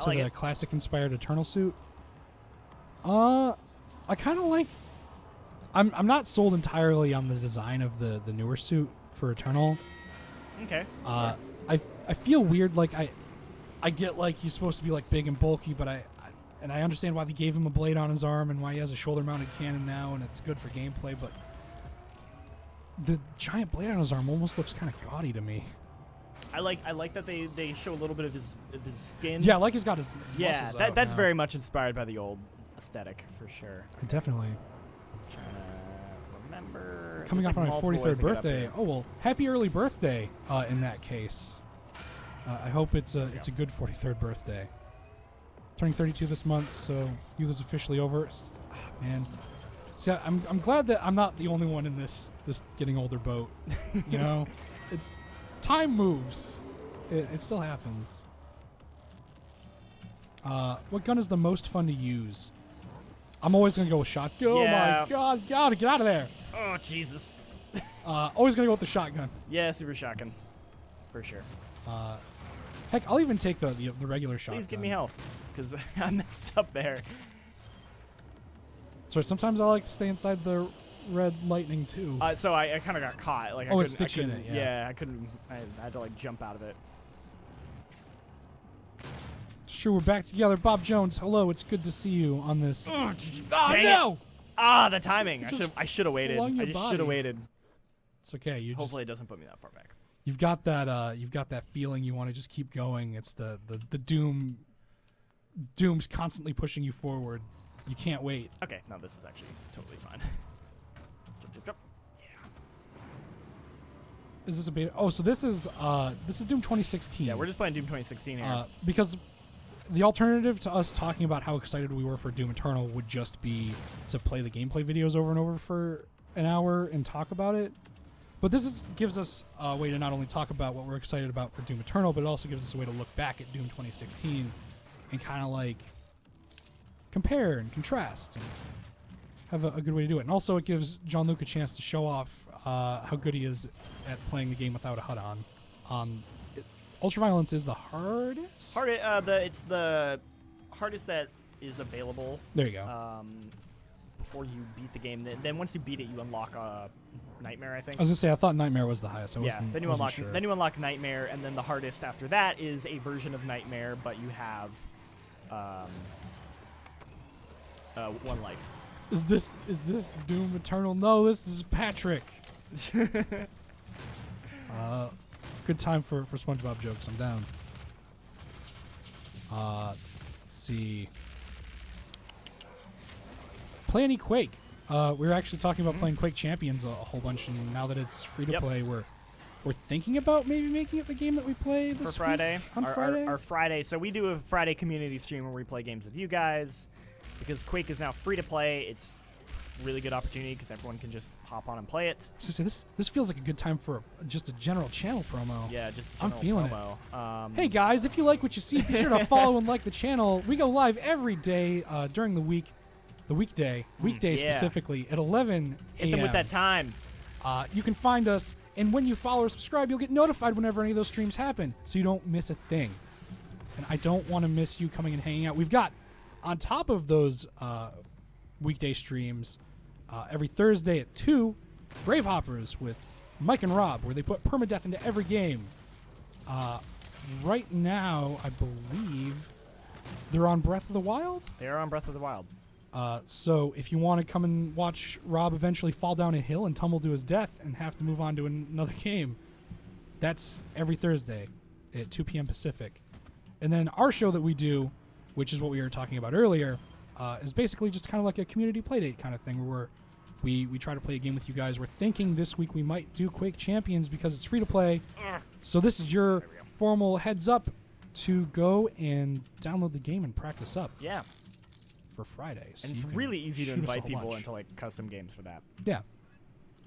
like the it. classic inspired Eternal suit? I kind of like. I'm not sold entirely on the design of the newer suit for Eternal. Okay. I feel weird. Like I get like he's supposed to be like big and bulky, but I understand why they gave him a blade on his arm and why he has a shoulder-mounted cannon now, and it's good for gameplay. But the giant blade on his arm almost looks kind of gaudy to me. I like that they show a little bit of his skin. Yeah, like he's got his Yeah, muscles out that's now. very much inspired by the old aesthetic for sure. Definitely. Trying to remember. Coming There's up on like my multiple ways 43rd to get up birthday. here. Oh well, happy early birthday in that case. I hope it's a good 43rd birthday. Turning 32 this month, so youth is officially over. Man, see, I'm glad that I'm not the only one in this getting older boat. You know, it's time moves. It still happens. What gun is the most fun to use? I'm always gonna go with shotgun. Oh Yeah. my god, gotta get out of there. Oh Jesus. Always gonna go with the shotgun. Yeah, super shotgun, for sure. Heck, I'll even take the regular shotgun. Please give me health, because I messed up there. Sorry, sometimes I like to stay inside the red lightning too. So I kind of got caught. Like Oh, I it sticks you in couldn't- it, yeah. I couldn't. I had to like jump out of it. Sure, we're back together. Bob Jones, hello. It's good to see you on this. Oh Oh no! Ah, the timing. Just I should have waited. flung I your just body. should have waited. It's okay. Hopefully, it doesn't put me that far back. You've got that feeling you want to just keep going. It's the Doom's constantly pushing you forward. You can't wait. Okay, no, this is actually totally fine. Jump, jump, jump. Is this a beta? Oh, so this is Doom 2016. Yeah, we're just playing Doom 2016 here. Because the alternative to us talking about how excited we were for Doom Eternal would just be to play the gameplay videos over and over for an hour and talk about it. But this gives us a way to not only talk about what we're excited about for Doom Eternal, but it also gives us a way to look back at Doom 2016 and kind of like compare and contrast and have a good way to do it. And also it gives Jean-Luc a chance to show off how good he is at playing the game without a HUD on. Ultraviolence is the hardest? It's the hardest that is available. There you go. Before you beat the game, then once you beat it, you unlock a Nightmare, I think. I was gonna say I thought Nightmare was the highest. Yeah, then you wasn't unlock sure. then you unlock Nightmare, and then the hardest after that is a version of Nightmare, but you have one life. Is this Doom Eternal? No, this is Patrick. Good time for SpongeBob jokes. I'm down. Let's see. Play any Quake. We were actually talking about playing Quake Champions a whole bunch, and now that it's free to play, we're thinking about maybe making it the game that we play this For Friday. week on our, Friday. Our Friday. So we do a Friday community stream where we play games with you guys. Because Quake is now free to play, it's a really good opportunity because everyone can just hop on and play it. So this feels like a good time for just a general channel promo. Yeah, just I'm general feeling promo. Hey guys, if you like what you see, be sure to follow and like the channel. We go live every day during the week, weekday yeah. specifically at 11 a.m. Hit them with that time. You can find us, and when you follow or subscribe, you'll get notified whenever any of those streams happen, so you don't miss a thing. And I don't want to miss you coming and hanging out. We've got, on top of those weekday streams, every Thursday at 2, Grave Hoppers with Mike and Rob, where they put permadeath into every game. Right now, I believe they're on Breath of the Wild. They are on Breath of the Wild. So if you want to come and watch Rob eventually fall down a hill and tumble to his death and have to move on to another game, that's every Thursday at 2 p.m. Pacific. And then our show that we do, which is what we were talking about earlier, is basically just kind of like a community playdate kind of thing where we're we try to play a game with you guys. We're thinking this week we might do Quake Champions because it's free to play. So this is your formal heads up to go and download the game and practice up. Yeah. For Friday. So And it's really easy to invite people into like custom games for that. Yeah.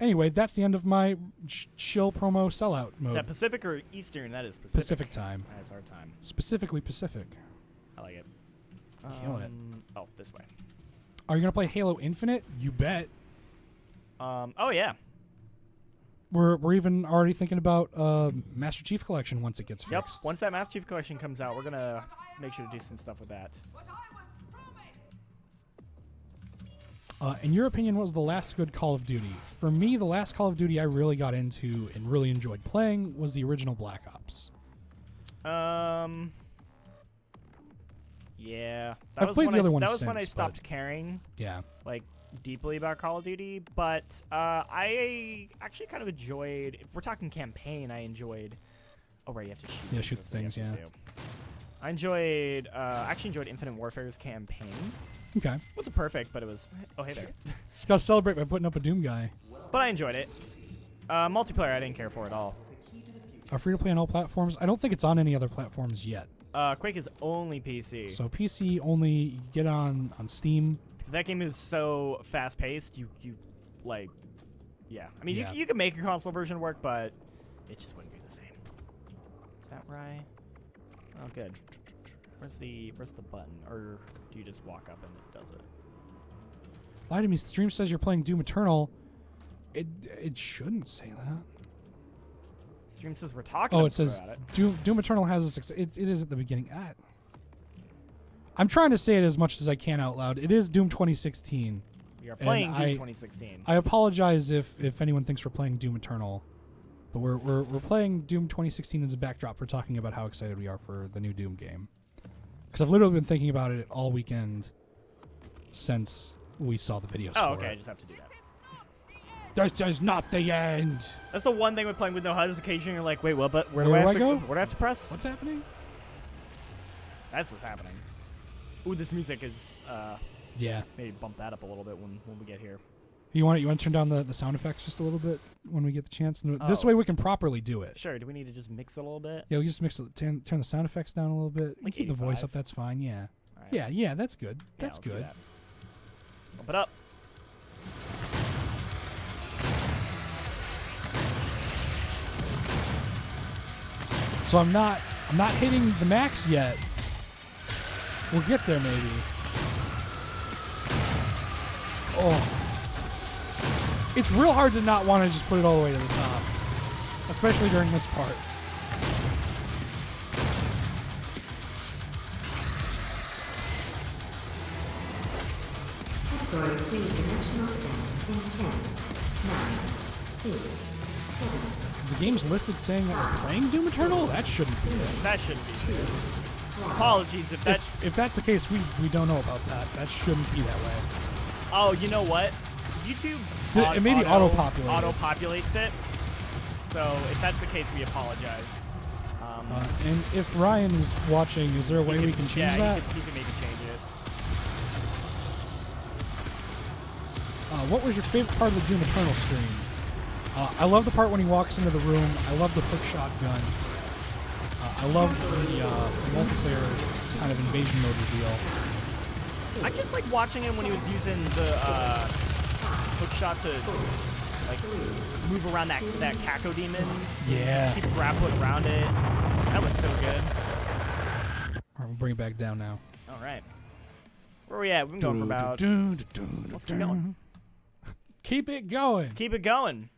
Anyway, that's the end of my chill promo sellout mode. Is that Pacific or Eastern? That is Pacific. Pacific time. That's our time. Specifically Pacific. I like it. Killing it. Oh, this way. Are you gonna play Halo Infinite? You bet. Oh yeah. We're even already thinking about Master Chief Collection once it gets Yep. fixed. Once that Master Chief Collection comes out, we're gonna make sure to do some stuff with that. In your opinion, what was the last good Call of Duty? For me, the last Call of Duty I really got into and really enjoyed playing was the original Black Ops. Yeah. I've played the other one That was when I since, stopped but- caring Yeah. like deeply about Call of Duty, but I actually kind of enjoyed. If we're talking campaign, I enjoyed. Oh, right, you have to shoot. Yeah, shoot the things. Yeah. I enjoyed. Actually enjoyed Infinite Warfare's campaign. Okay. Wasn't perfect, but it was. Oh, hey there. Just gotta celebrate by putting up a Doom guy. But I enjoyed it. Multiplayer, I didn't care for at all. Are free to play on all platforms? I don't think it's on any other platforms yet. Quake is only PC. So PC only. You get on Steam. That game is so fast paced. You like, yeah. I mean, Yeah. you can make your console version work, but it just wouldn't be the same. Is that right? Oh, good. Where's the button? Or do you just walk up and it does it? Lie to me. Stream says you're playing Doom Eternal. It shouldn't say that. Stream says we're talking. Oh, it says about it. Doom Eternal has a success. It is at the beginning. I'm trying to say it as much as I can out loud. It is Doom 2016. We are playing And Doom 2016. I apologize if anyone thinks we're playing Doom Eternal, but we're playing Doom 2016 as a backdrop for talking about how excited we are for the new Doom game. Because I've literally been thinking about it all weekend since we saw the videos. Oh, for okay. I it. just have to do that. This is not the end. That's the one thing with playing with no HUD is occasionally you're like, wait, what? But where do Where I do have I to go? Where do I have to press? What's happening? That's what's happening. Ooh, this music is. Yeah. Maybe bump that up a little bit when we get here. You want to turn down the sound effects just a little bit when we get the chance? This Oh. way we can properly do it. Sure. Do we need to just mix it a little bit? Yeah, we just mix it. Turn the sound effects down a little bit. Like Keep the voice 85. up. That's fine. Yeah. All right. Yeah. That's good. Yeah, That's let's do good. that. Bump it up. So I'm not hitting the max yet. We'll get there maybe. Oh. It's real hard to not want to just put it all the way to the top. Especially during this part. Category 3-dimensional event in 10, 9, 8, 7, The game's listed saying that we're playing Doom Eternal? That shouldn't be it. That shouldn't be good. Apologies if that's. If that's the case, we don't know about that. That shouldn't be that way. Oh, you know what? YouTube. It maybe auto-populated. Auto-populates it. So if that's the case, we apologize. And if Ryan is watching, is there a way we can change that? He can maybe change it. What was your favorite part of the Doom Eternal stream? I love the part when he walks into the room. I love the hook shotgun. I love the multiplayer kind of invasion mode reveal. I just like watching him when he was using the hook shot to like move around that Kako demon. Yeah. Keep grappling around it. That was so good. All right, we'll bring it back down now. All right. Where are we at? We've been going for about. Let's keep going. Keep it going. Let's keep it going.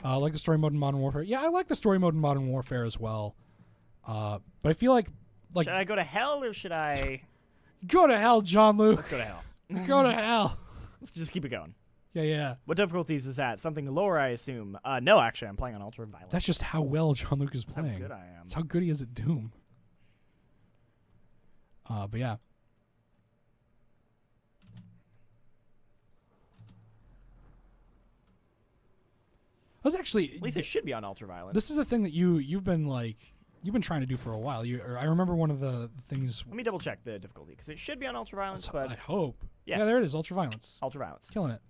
I like the story mode in Modern Warfare. Yeah, I like the story mode in Modern Warfare as well. But I feel like Should I go to hell or should I? go to hell, John Luke. Let's go to hell. Go to hell. Let's just keep it going. Yeah. What difficulties is that? Something lower, I assume. No, actually, I'm playing on ultra violence. That's just how well John Luke is That's how playing. good I am. That's how good he is at Doom. But yeah. I was actually. At least it should be on ultra violence. This is a thing that you've been like you've been trying to do for a while. I remember one of the things. Let me double check the difficulty because it should be on ultraviolence, I but hope. Yeah. There it is. Ultraviolence. ultraviolence. Killing it.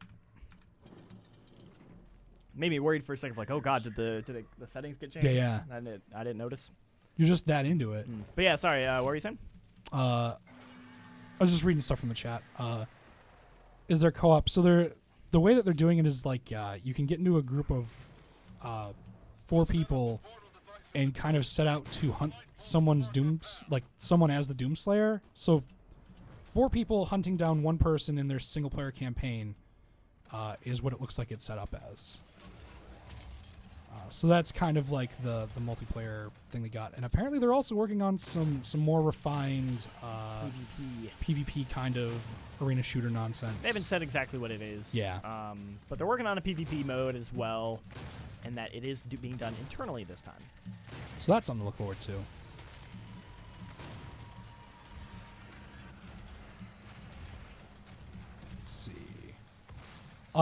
Made me worried for a second, like, oh god, did the settings get changed? Yeah. I didn't notice. You're just that into it. But yeah, sorry. What were you saying? I was just reading stuff from the chat. Is there co-op? So the way that they're doing it is like you can get into a group of 4 people and kind of set out to hunt someone's like someone as the Doomslayer. So 4 people hunting down one person in their single player campaign is what it looks like it's set up as. So that's kind of like the multiplayer thing they got. And apparently they're also working on some more refined PvP kind of arena shooter nonsense. They haven't said exactly what it is. Yeah. But they're working on a PvP mode as well, and that it is being done internally this time. So that's something to look forward to. Let's see.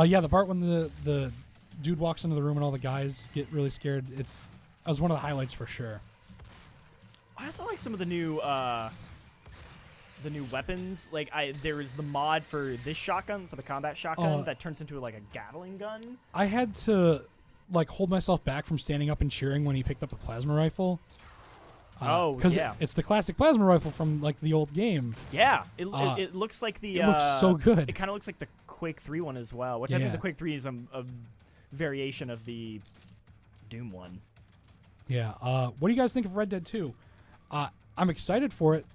Yeah, the part when the dude walks into the room and all the guys get really scared. That was one of the highlights for sure. I also like some of the new weapons. Like there is the mod for this shotgun, for the combat shotgun, that turns into like a Gatling gun. I had to like hold myself back from standing up and cheering when he picked up the plasma rifle. Because it's the classic plasma rifle from like the old game. Yeah, it looks like the. It looks so good. It kind of looks like the Quake 3 one as well, which I think the Quake 3 is a variation of the Doom one. Yeah. What do you guys think of Red Dead 2? I'm excited for it.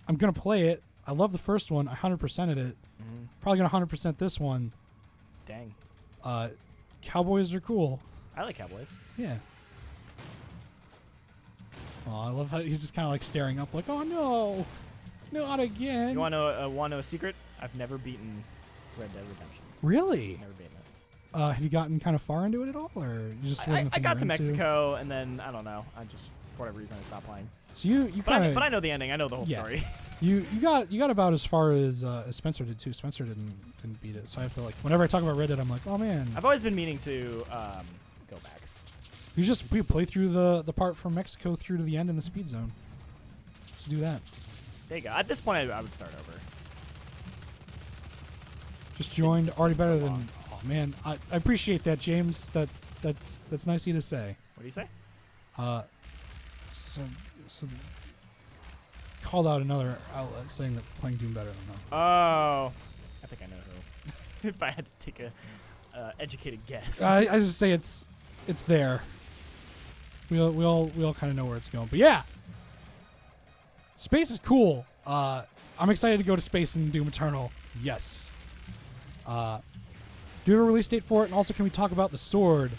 I'm gonna play it. I love the first one. I 100%ed it. Probably gonna 100% this one. Dang. Cowboys are cool. I like cowboys. Yeah. Oh, I love how he's just kind of like staring up, like, oh no, not again. You want to know a secret? I've never beaten Red Dead Redemption. Really? Never beaten it. Have you gotten kind of far into it at all, or you just wasn't? I got to Mexico, and then I don't know. I just for whatever reason I stopped playing. So you kind of. But I know the ending. I know the whole story. You got about as far as Spencer did too. Spencer didn't beat it, so I have to like whenever I talk about Red Dead, I'm like, oh man. I've always been meaning to go back. We play through the part from Mexico through to the end in the speed zone. Let's do that. There you go. At this point, I would start over. Just joined. Already better so than. long. Oh man, I appreciate that, James. That's nice of you to say. What do you say? So called out another outlet saying that playing Doom better than them. Oh, I think I know who. If I had to take a educated guess. I just say it's there. We all kind of know where it's going, but yeah, space is cool. I'm excited to go to space in Doom Eternal. Yes. Do you have a release date for it? And also, can we talk about the sword?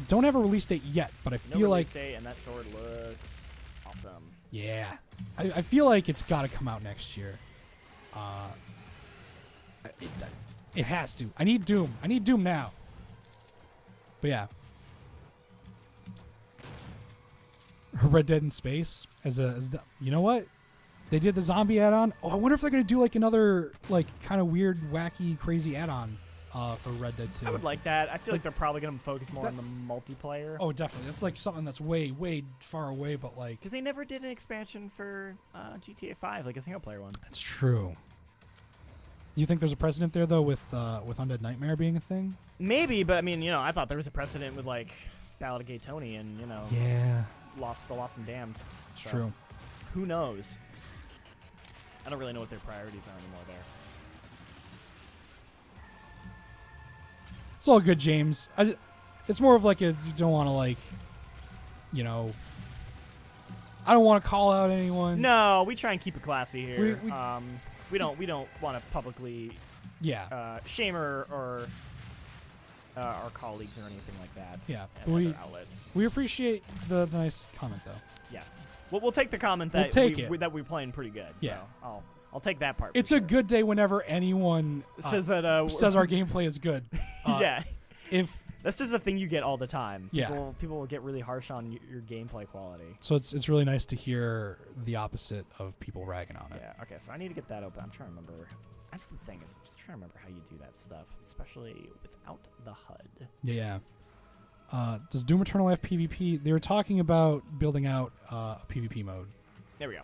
Don't have a release date yet, but I feel no like release date, and that sword looks awesome. Yeah, I feel like it's got to come out next year. It has to. I need Doom. I need Doom now. But yeah. Red Dead in space you know what? They did the zombie add-on. Oh, I wonder if they're gonna do like another like kind of weird, wacky, crazy add-on for Red Dead 2. I would like that. I feel like they're probably gonna focus more on the multiplayer. Oh, definitely. That's like something that's way, way far away, but like because they never did an expansion for GTA 5, like a single player one. That's true. Do you think there's a precedent there though with Undead Nightmare being a thing? Maybe, but I mean, I thought there was a precedent with like Ballad of Gay Tony and Yeah. Lost and Damned. It's true. Who knows? I don't really know what their priorities are anymore there. It's all good, James. It's more of like you don't want to like, I don't want to call out anyone. No, we try and keep it classy here. We we don't want to publicly shame or our colleagues or anything like that. Yeah, at other outlets. We appreciate the nice comment though. Yeah, we'll take the comment that that we're playing pretty good. Yeah, so I'll take that part. It's a good day whenever anyone says that says our gameplay is good. Yeah, if this is a thing you get all the time. People will get really harsh on your gameplay quality. So it's really nice to hear the opposite of people ragging on it. Yeah. Okay. So I need to get that open. I'm trying to remember. That's the thing, is I'm just trying to remember how you do that stuff, especially without the HUD. Yeah. Does Doom Eternal have PvP? They were talking about building out a PvP mode. There we go.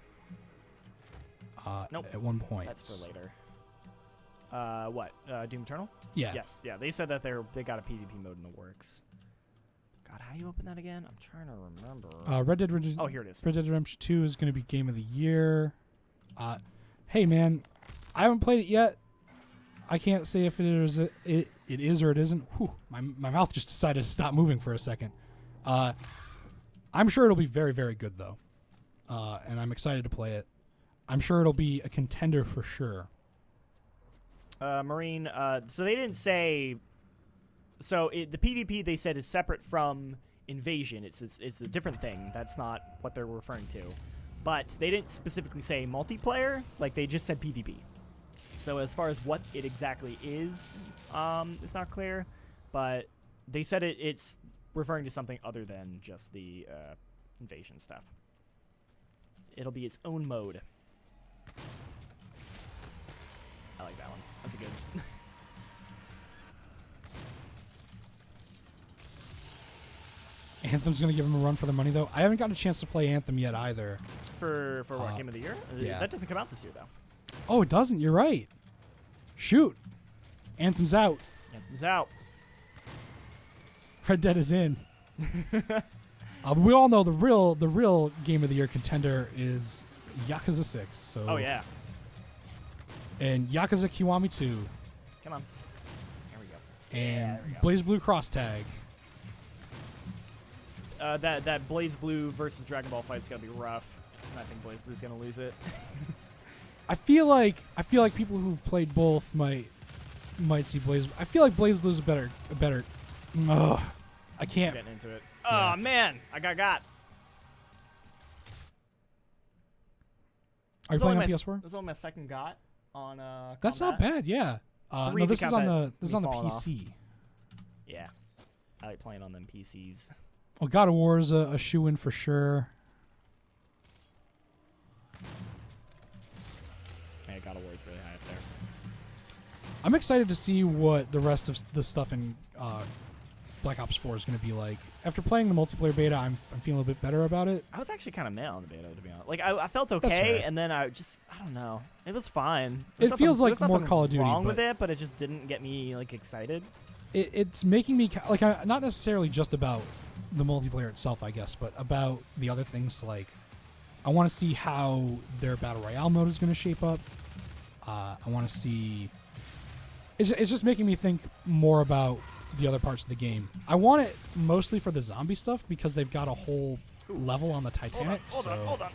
Nope. At one point. That's for later. What? Doom Eternal? Yeah. Yes. Yeah. They said that they got a PvP mode in the works. God, how do you open that again? I'm trying to remember. Red Dead Redemption. Oh, here it is. Red Dead Redemption 2 is going to be Game of the Year. Hey man, I haven't played it yet. I can't say if it is or it isn't. Whew, my mouth just decided to stop moving for a second. I'm sure it'll be very, very good though, and I'm excited to play it. I'm sure it'll be a contender for sure. Marine. So they didn't say. So the PvP they said is separate from Invasion. It's a different thing. That's not what they're referring to. But they didn't specifically say multiplayer. Like they just said PvP. So as far as what it exactly is, it's not clear. But they said it's referring to something other than just the Invasion stuff. It'll be its own mode. I like that one. That's a good. Anthem's going to give him a run for the money, though. I haven't gotten a chance to play Anthem yet either. For what, Game of the Year? Yeah. That doesn't come out this year, though. Oh, it doesn't? You're right. Shoot. Anthem's out. Anthem's out. Red Dead is in. We all know the real Game of the Year contender is Yakuza 6. So. Oh, yeah. And Yakuza Kiwami 2. Come on. There we go. And there we go. Blaze Blue Cross Tag. That Blaze Blue versus Dragon Ball fight's gonna be rough. And I think Blaze Blue's gonna lose it. I feel like people who've played both might see Blaze. I feel like Blaze Blue's a better. Ugh, I can't. Getting into it. Yeah. Oh man, I got. Are you playing on PS4? This is only my second got on. That's Combat. not bad. Yeah. Three No, if you this is count on that the me falling PC. Yeah, I like playing on them PCs. Well, God of War is a shoe-in for sure. Yeah, God of War is really high up there. I'm excited to see what the rest of the stuff in Black Ops 4 is going to be like. After playing the multiplayer beta, I'm feeling a bit better about it. I was actually kind of mad on the beta, to be honest. Like I felt That's okay, fair. and then I don't know. It was fine. It feels like there's more nothing Call of Duty, wrong but- with it, but it just didn't get me like excited. It's making me like not necessarily just about the multiplayer itself, I guess, but about the other things. Like, I want to see how their battle royale mode is going to shape up. I want to see. It's just making me think more about the other parts of the game. I want it mostly for the zombie stuff because they've got a whole level on the Titanic. Hold on.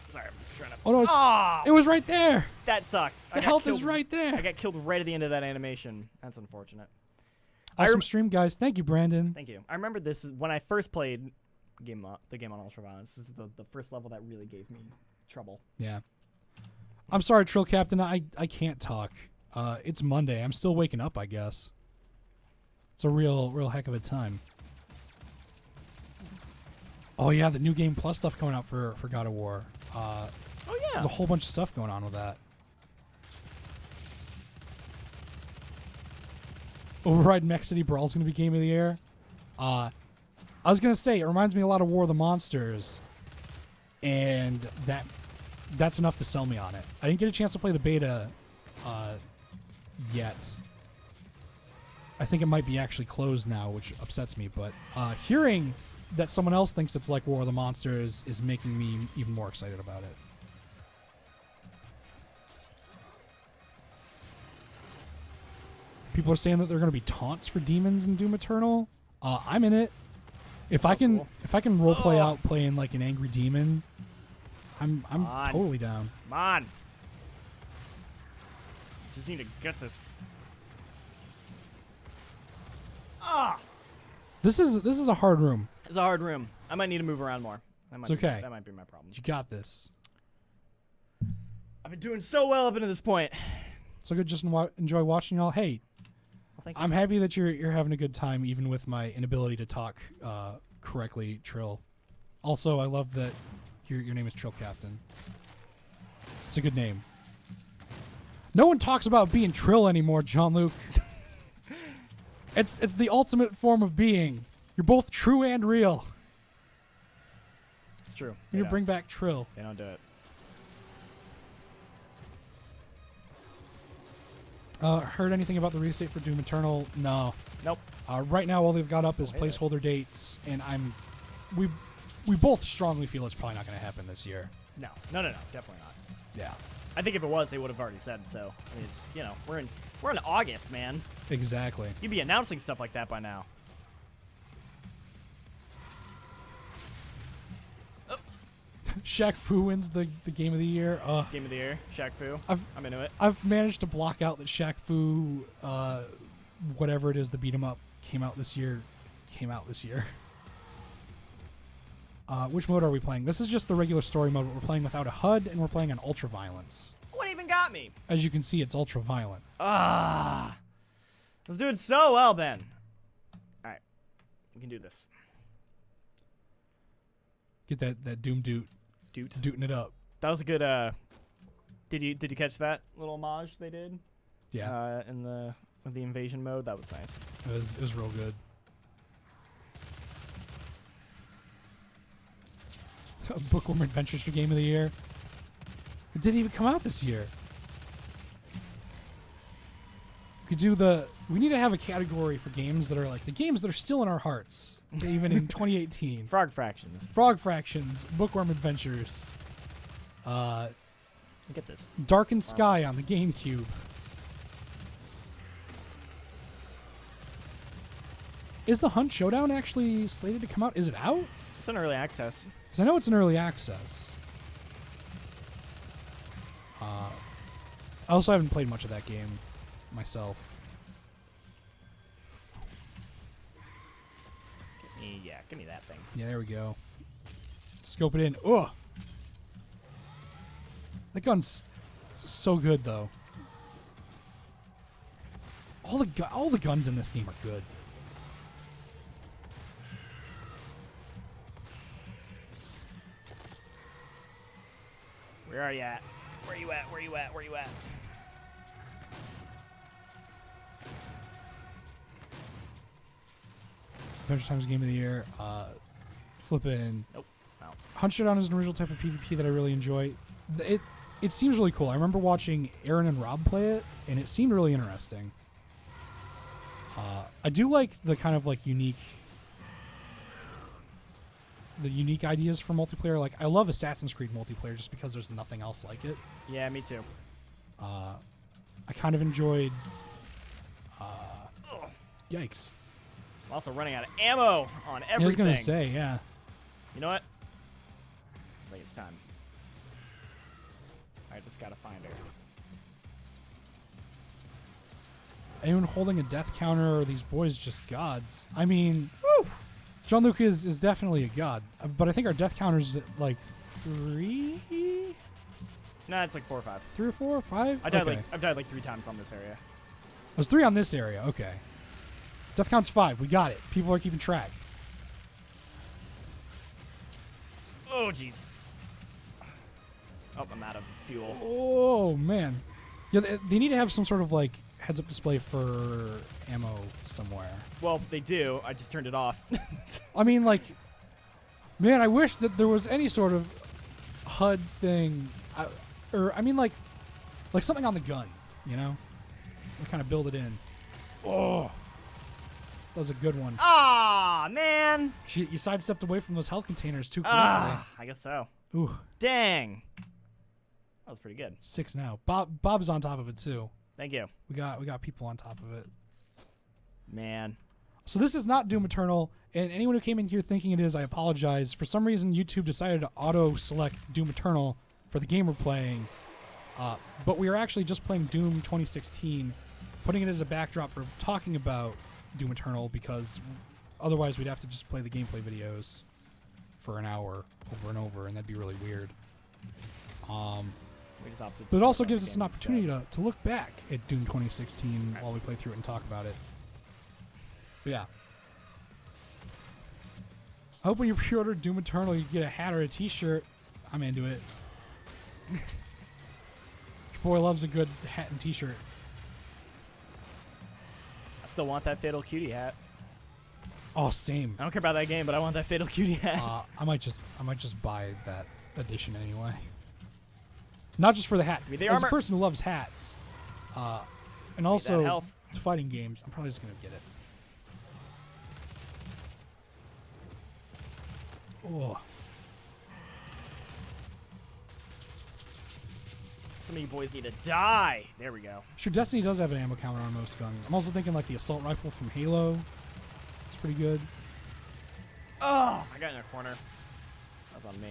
Sorry, I'm just trying to. Oh no! It was right there. That sucks. The health is right there. I got killed right at the end of that animation. That's unfortunate. Awesome stream, guys. Thank you, Brandon. Thank you. I remember this when I first played the game on Ultra Violence. This is the first level that really gave me trouble. Yeah. I'm sorry, Trill Captain. I can't talk. It's Monday. I'm still waking up, I guess. It's a real heck of a time. Oh yeah, the new Game Plus stuff coming out for God of War. Oh yeah. There's a whole bunch of stuff going on with that. Override Mech City Brawl is going to be Game of the Year. I was going to say, it reminds me a lot of War of the Monsters. And that's enough to sell me on it. I didn't get a chance to play the beta yet. I think it might be actually closed now, which upsets me. But hearing that someone else thinks it's like War of the Monsters is making me even more excited about it. People are saying that there are going to be taunts for demons in Doom Eternal. I'm in it. If I can roleplay out playing like an angry demon, I'm totally down. Come on. Just need to get this. This is a hard room. It's a hard room. I might need to move around more. It's okay. That might be my problem. You got this. I've been doing so well up until this point. So good. Just enjoy watching y'all. Hey, Well, thank you. I'm happy that you're having a good time, even with my inability to talk correctly, Trill. Also, I love that your name is Trill Captain. It's a good name. No one talks about being Trill anymore, John Luke. It's the ultimate form of being. You're both true and real. It's true. We need to bring back Trill. They don't do it. Heard anything about the release date for Doom Eternal? No. Nope. Right now, all they've got up is hey there. placeholder dates, and we both strongly feel it's probably not going to happen this year. No, definitely not. Yeah. I think if it was, they would have already said so. I mean, it's, you know, we're in August, man. Exactly. You'd be announcing stuff like that by now. Shaq Fu wins the game of the year. Game of the year, Shaq Fu. I'm into it. I've managed to block out that Shaq Fu, whatever it is, the beat 'em up came out this year. Which mode are we playing? This is just the regular story mode, but we're playing without a HUD, and we're playing on ultra violence. What even got me? As you can see, it's ultra violent. I was doing so well, Ben. All right, we can do this. Get that Doom Doot. Dooting it up. That was a good. Did you catch that little homage they did? Yeah. In the invasion mode, that was nice. It was real good. Bookworm Adventures for Game of the Year. It didn't even come out this year. We need to have a category for games that are like the games that are still in our hearts, even in 2018. Frog Fractions. Frog Fractions, Bookworm Adventures, Get this. Darkened Sky on the GameCube. Is the Hunt Showdown actually slated to come out? Is it out? It's in early access. Because I know it's in early access. I also haven't played much of that game myself. Give me that thing. Yeah, there we go. Scope it in. Ugh! That gun's so good, though. All the guns in this game are good. Where are you at? Where you at? Where you at? Where you at? Adventure Time's Game of the Year. Flippin'. Nope. No. Hunt Showdown is an original type of PvP that I really enjoy. It seems really cool. I remember watching Aaron and Rob play it, and it seemed really interesting. I do like the kind of like unique ideas for multiplayer. Like, I love Assassin's Creed multiplayer just because there's nothing else like it. Yeah, me too. I kind of enjoyed. Yikes! I'm also running out of ammo on everything. I was gonna say, yeah. You know what? I think it's time. I just gotta find her. Anyone holding a death counter, or these boys just gods? I mean, Jean-Luc is definitely a god, but I think our death counter's at like 3? Nah, it's like 4 or 5. 3 or 4 or 5? I've died like 3 times on this area. It was 3 on this area. Okay. Death count's 5. We got it. People are keeping track. Oh, jeez. Oh, I'm out of fuel. Oh, man. Yeah, they need to have some sort of like heads-up display for ammo somewhere. Well, they do. I just turned it off. I mean, like, man, I wish that there was any sort of HUD thing, I mean, like something on the gun, you know? We kind of build it in. Oh, that was a good one. Ah, man. You sidestepped away from those health containers too quickly. I guess so. Ooh, Dang. That was pretty good. 6 now. Bob's on top of it too. Thank you. We got people on top of it. Man. So this is not Doom Eternal, and anyone who came in here thinking it is, I apologize. For some reason, YouTube decided to auto-select Doom Eternal for the game we're playing, but we are actually just playing Doom 2016, putting it as a backdrop for talking about Doom Eternal, because otherwise we'd have to just play the gameplay videos for an hour over and over, and that'd be really weird. But it also gives us an opportunity to look back at Doom 2016 while we play through it and talk about it. But yeah. I hope when you pre-order Doom Eternal you get a hat or a t-shirt. I'm into it. Your boy loves a good hat and t-shirt. I still want that Fatal Cutie hat. Oh, same. I don't care about that game, but I want that Fatal Cutie hat. I might just buy that edition anyway. Not just for the hat. Give me the As armor. a person who loves hats, and that also health. fighting games, I'm probably just gonna get it. Oh, Some of you boys need to die. There we go. sure. Destiny does have an ammo counter on most guns. I'm also thinking like the assault rifle from Halo. It's pretty good. Oh, I got in a corner. That was on me.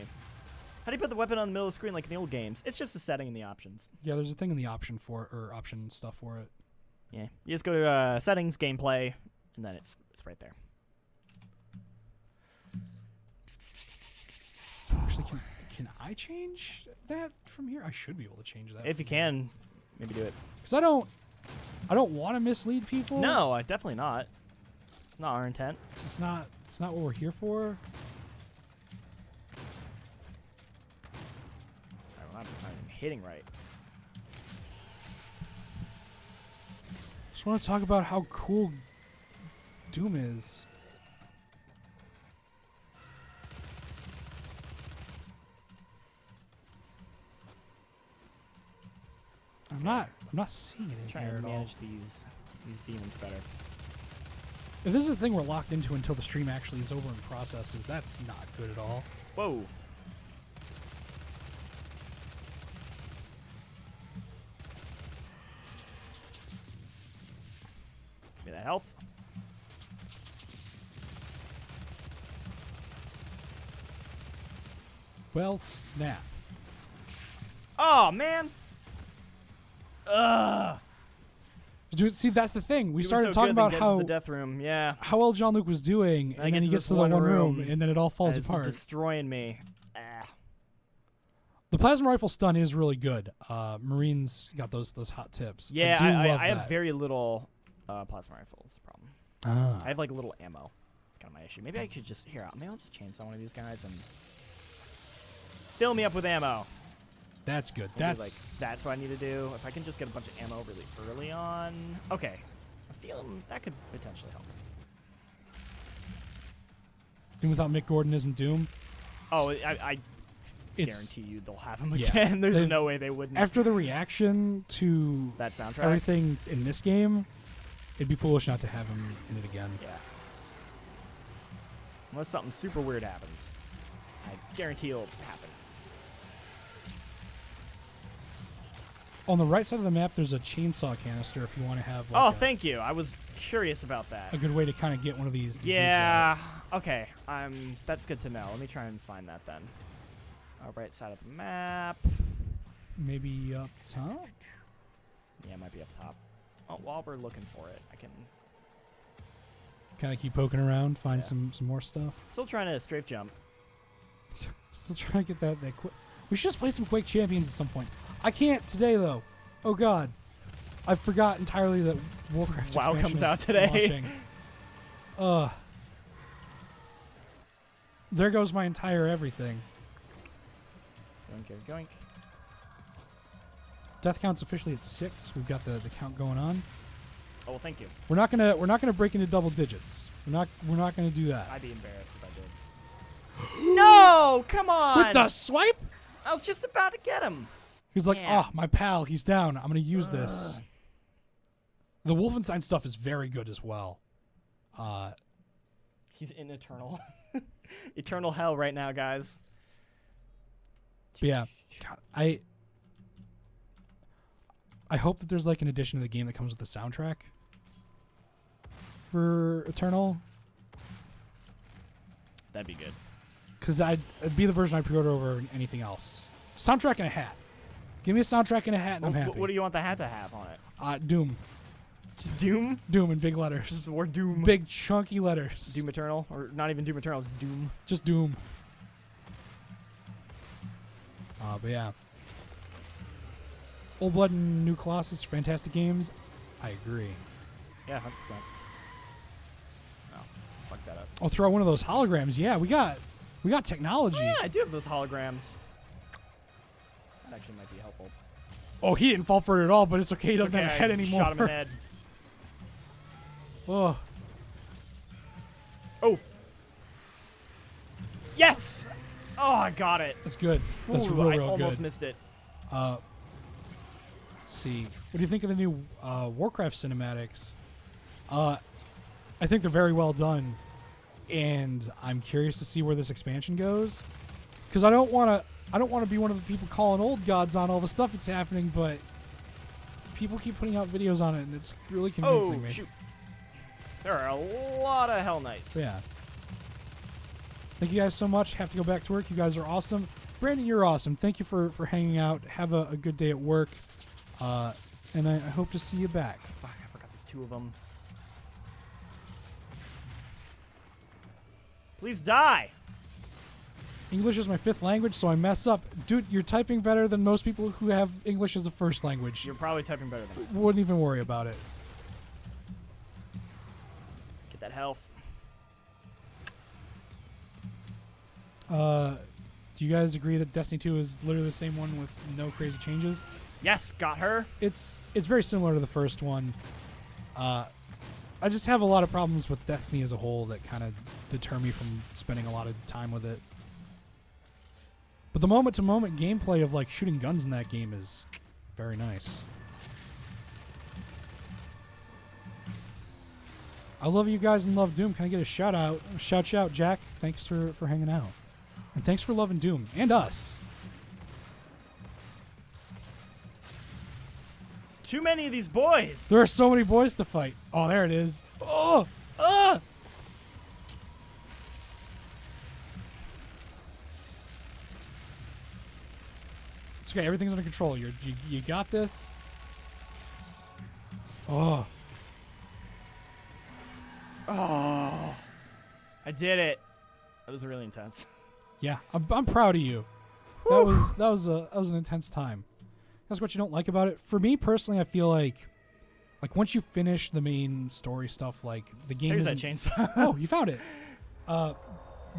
How do you put the weapon on the middle of the screen like in the old games? It's just a setting in the options. Yeah, there's a thing in the option stuff for it. Yeah, you just go to settings, gameplay, and then it's right there. Actually, can I change that from here? I should be able to change that. If you can, maybe do it. Because I don't want to mislead people. No, definitely not. Not our intent. It's not what we're here for. I'm just not even hitting right. Just want to talk about how cool Doom is. I'm not seeing it in Trying here to at all. manage these demons better. If this is a thing we're locked into until the stream actually is over and processes, that's not good at all. Whoa. Give me that health. Well, snap. Oh, man. Ugh. Dude, see, that's the thing. We Doing started so talking good, then about get to how the death room. Yeah. how well John Luke was doing, and then he gets to the one room, and then it all falls It's apart. destroying me. Ah. The plasma rifle stun is really good. Marines got those hot tips. Yeah, I do love I have that. very little plasma rifles. Problem. Ah. I have like little ammo. It's kind of my issue. Maybe I should just maybe I'll just chainsaw one of these guys and fill me up with ammo. That's good. Maybe, that's what I need to do. If I can just get a bunch of ammo really early on. Okay. I'm feeling that could potentially help. Doom without Mick Gordon isn't Doom. Oh, I It's guarantee you they'll have him yeah, again. There's they've- no way they wouldn't. after the reaction to That soundtrack. everything in this game, it'd be foolish not to have him in it again. Yeah. Unless something super weird happens. I guarantee it'll happen. On the right side of the map, there's a chainsaw canister if you want to have like Oh, a, thank you. I was curious about that. a good way to kind of get one of these dudes Yeah. Okay. That's good to know. Let me try and find that then. Right side of the map. out. Maybe up top? Yeah, it might be up top. Oh, while we're looking for it, I can. Kind of keep poking around, find Yeah. some more stuff. Still trying to strafe jump. Still trying to get that quick. We should just play some Quake Champions at some point. I can't today though. Oh God, I forgot entirely that Warcraft WoW expansion comes is out today. launching. There goes my entire everything. Yoink, yoink, yoink. Death count's officially at 6. We've got the count going on. Oh, well, thank you. We're not gonna break into double digits. We're not gonna do that. I'd be embarrassed if I did. No, come on. With the swipe, I was just about to get him. he's like, Yeah. "Oh, my pal, he's down. I'm gonna use this." The Wolfenstein stuff is very good as well. He's in eternal, eternal hell right now, guys. But yeah, God, I hope that there's like an addition to the game that comes with the soundtrack for Eternal, That'd be good. because it'd be the version I pre-order over anything else. Soundtrack and a hat. Give me a soundtrack and a hat, and I'm happy. What do you want the hat to have on it? Doom. Just Doom? Doom in big letters. Just or Doom. Big chunky letters. Doom Eternal? Or not even Doom Eternal, just Doom. Just Doom. But yeah. Old Blood and New Colossus, fantastic games. I agree. Yeah, 100%. No, fuck that up. I'll throw out one of those holograms. Yeah, we got technology. Oh, yeah, I do have those holograms. That actually might be helpful. Oh, he didn't fall for it at all, but it's okay. He doesn't Okay, have a head I anymore. Shot him in the head. Oh. Oh. Yes! Oh, I got it. That's good. That's Ooh, real, I real almost good. missed it. Let's see. What do you think of the new Warcraft cinematics? I think they're very well done, and I'm curious to see where this expansion goes. Because I don't want to be one of the people calling old gods on all the stuff that's happening, but people keep putting out videos on it, and it's really convincing Oh, me. shoot. There are a lot of Hell Knights. So, yeah. Thank you guys so much. Have to go back to work. You guys are awesome. Brandon, you're awesome. Thank you for hanging out. Have a good day at work. And I hope to see you back. Fuck, I forgot there's 2 of them. Please die. English is my 5th language, so I mess up. Dude, you're typing better than most people who have English as a first language. You're probably typing better than me. Wouldn't even worry about it. Get that health. Do you guys agree that Destiny 2 is literally the same one with no crazy changes? Yes, got her. It's very similar to the first one. I just have a lot of problems with Destiny as a whole that kind of deter me from spending a lot of time with it. But the moment-to-moment gameplay of like shooting guns in that game is very nice. I love you guys and love Doom. Can I get a shout out? Shout out, Jack. Thanks for hanging out. And thanks for loving Doom and us. Too many of these boys. There are so many boys to fight. Oh, there it is. Oh, ah! It's okay. Everything's under control. You got this. Oh. Oh. I did it. That was really intense. Yeah, I'm proud of you. That was an intense time. That's what you don't like about it. For me personally, I feel like once you finish the main story stuff, like the game There's isn't. that chainsaw. Oh, you found it. The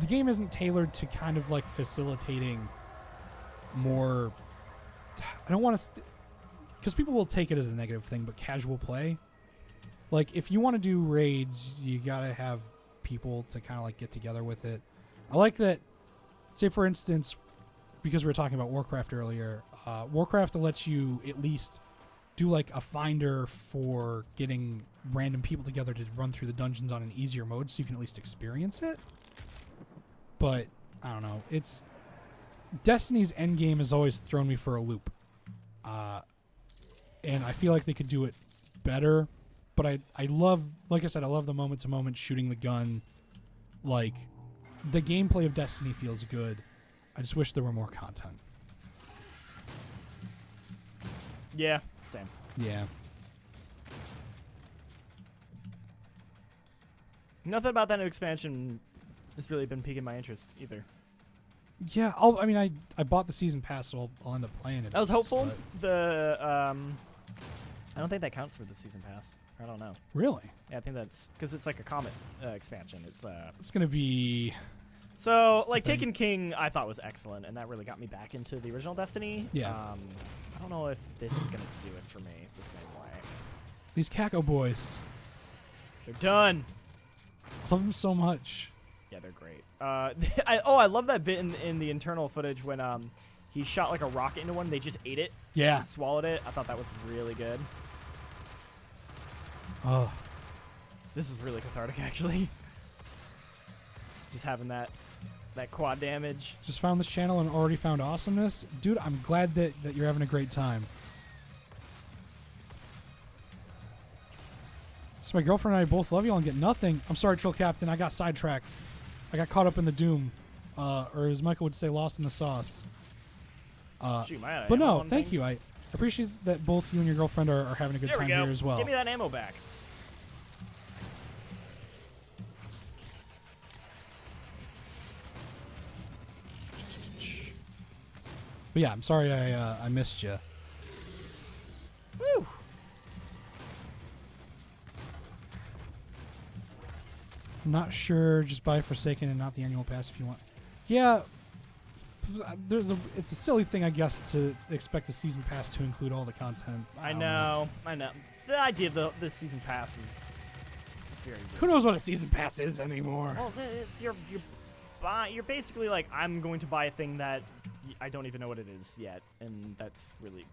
game isn't tailored to kind of like facilitating more. I don't want to, because people will take it as a negative thing, but casual play. Like if you want to do raids, you gotta have people to kind of like get together with it. I like that. Say for instance, because we were talking about Warcraft earlier, Warcraft lets you at least do like a finder for getting random people together to run through the dungeons on an easier mode, so you can at least experience it. But I don't know. It's Destiny's endgame has always thrown me for a loop, and I feel like they could do it better. But I love, like I said, I love the moment to moment shooting the gun. Like the gameplay of Destiny feels good. I just wish there were more content. Yeah, same. Yeah. Nothing about that new expansion has really been piquing my interest either. Yeah, I bought the season pass, so I'll end up playing it. I was hopeful. but- I don't think that counts for the season pass. I don't know. Really? Yeah, I think that's because it's like a Comet expansion. It's gonna be. So like Taken King, I thought was excellent, and that really got me back into the original Destiny. Yeah. I don't know if this is gonna do it for me the same way. These Kako boys. They're done. I love them so much. Yeah, they're great. I love that bit in the internal footage when he shot like a rocket into one. They just ate it. Yeah. And swallowed it. I thought that was really good. Oh. This is really cathartic, actually. Just having that quad damage. Just found this channel and already found awesomeness. Dude, I'm glad that you're having a great time. So my girlfriend and I both love you all and get nothing. I'm sorry, Trill Captain. I got sidetracked. I got caught up in the doom. Or as Michael would say, lost in the sauce. Shoot, am I out of But ammo no, on thank things? you. I appreciate that both you and your girlfriend are having a good There time we go. here as well. Give me that ammo back. But yeah, I'm sorry I missed you. Woo. Not sure. Just buy Forsaken and not the annual pass if you want. Yeah, it's a silly thing, I guess, to expect the season pass to include all the content. I know. The idea of the season pass is very weird. Who knows what a season pass is anymore? Well, it's you're basically like, I'm going to buy a thing that I don't even know what it is yet, and that's really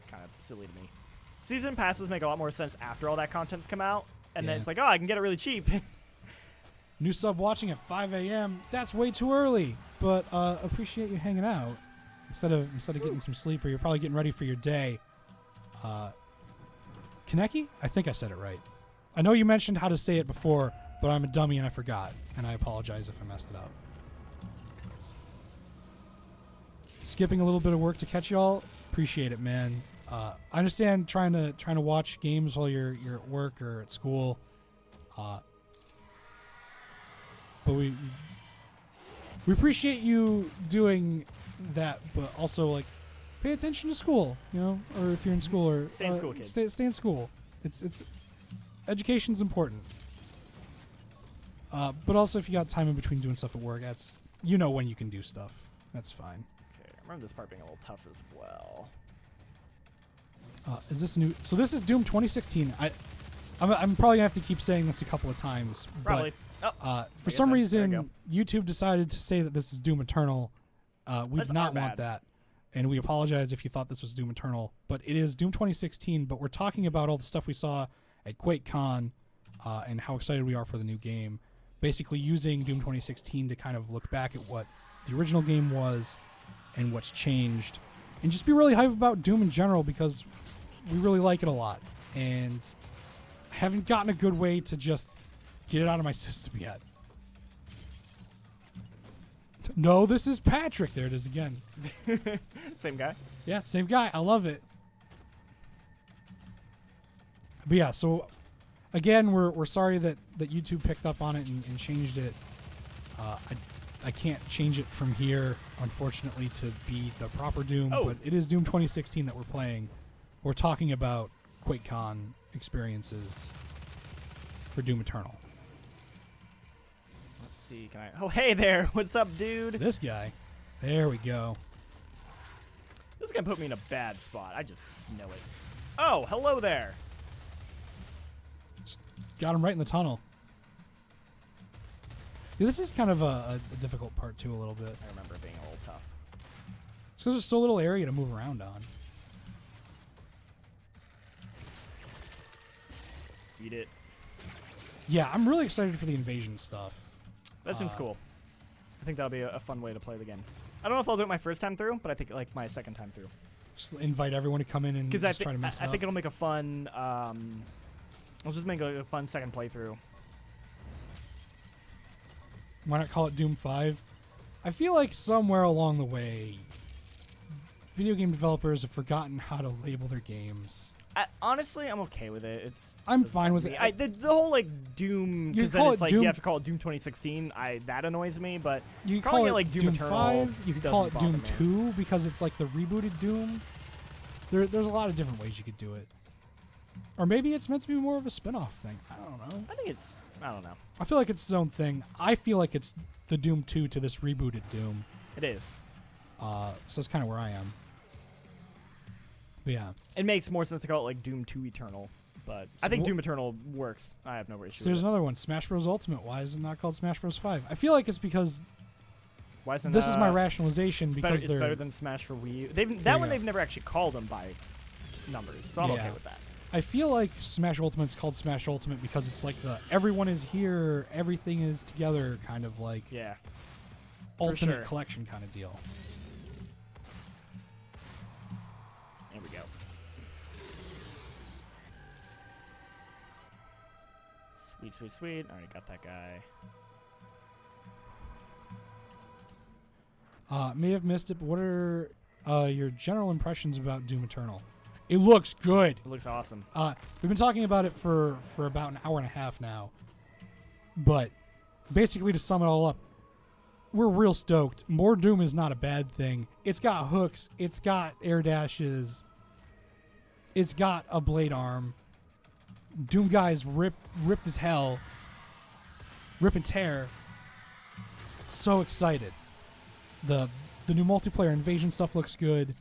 kind of silly to me. Season passes make a lot more sense after all that content's come out, and then Yeah. it's like, oh, I can get it really cheap. New sub watching at 5 a.m. That's way too early, but appreciate you hanging out instead of getting some sleep, or you're probably getting ready for your day. Kaneki? I think I said it right. I know you mentioned how to say it before, but I'm a dummy and I forgot, and I apologize if I messed it up. Skipping a little bit of work to catch y'all. Appreciate it, man. I understand trying to watch games while you're at work or at school. But we appreciate you doing that, but also like pay attention to school, you know, or if you're in school, or Stay in school, kids. Stay in school. It's education's important. But also if you got time in between doing stuff at work, that's, you know, when you can do stuff. That's fine. Okay, I remember this part being a little tough as well. Is this new? So this is Doom 2016. I'm probably gonna have to keep saying this a couple of times. Probably. For guess some there we reason, YouTube decided to say that this is Doom Eternal. We That's did not our want bad. that, and we apologize if you thought this was Doom Eternal. But it is Doom 2016. But we're talking about all the stuff we saw at QuakeCon and how excited we are for the new game. Basically, using Doom 2016 to kind of look back at what the original game was and what's changed, and just be really hype about Doom in general because we really like it a lot, and I haven't gotten a good way to just get it out of my system yet. No, this is Patrick. There it is again. Same guy. Yeah, same guy. I love it. But yeah, so again, we're sorry that YouTube picked up on it and changed it. I can't change it from here, unfortunately, to be the proper Doom, but it is Doom 2016 that we're playing. We're talking about QuakeCon experiences for Doom Eternal. Let's see, can I... Oh, hey there! What's up, dude? This guy. There we go. This is gonna put me in a bad spot. I just know it. Oh, hello there! Got him right in the tunnel. Yeah, this is kind of a difficult part, too, a little bit. I remember it being a little tough. It's because there's so little area to move around on. Eat it. Yeah, I'm really excited for the invasion stuff. That seems cool. I think that'll be a fun way to play the game. I don't know if I'll do it my first time through, but I think like my second time through. Just invite everyone to come in and just try to mess it I up. think it'll make a fun. I'll just make a fun second playthrough. Why not call it Doom 5? I feel like somewhere along the way, video game developers have forgotten how to label their games. Honestly, I'm okay with it. I'm doesn't fine bug with me. it. The whole like Doom, You because call then it's it like Doom- you have to call it Doom 2016. That annoys me, but You can calling call it like Doom Doom Eternal 5. You could call it doesn't Doom bother me. 2 because it's like the rebooted Doom. There's a lot of different ways you could do it. Or maybe it's meant to be more of a spin-off thing. I don't know. I think I don't know. I feel like it's its own thing. I feel like it's the Doom 2 to this rebooted Doom. It is. So that's kind of where I am. But yeah. It makes more sense to call it like Doom 2 Eternal, but I think Doom Eternal works. I have no issue So there's with it. another one, Smash Bros. Ultimate. Why is it not called Smash Bros. 5? I feel like it's because Why isn't this is my rationalization it's because better than Smash for Wii U. you That one go. they've never actually called them by numbers, so I'm okay with that. I feel like Smash Ultimate's called Smash Ultimate because it's like the everyone is here, everything is together kind of like Yeah. ultimate sure. collection kind of deal. There we go. Sweet, sweet, sweet. Already got that guy. May have missed it, but what are your general impressions about Doom Eternal? It looks good. It looks awesome. We've been talking about it for about an hour and a half now. But basically, to sum it all up, we're real stoked. More Doom is not a bad thing. It's got hooks. It's got air dashes. It's got a blade arm. Doom guy's ripped as hell. Rip and tear. So excited. The new multiplayer invasion stuff looks good.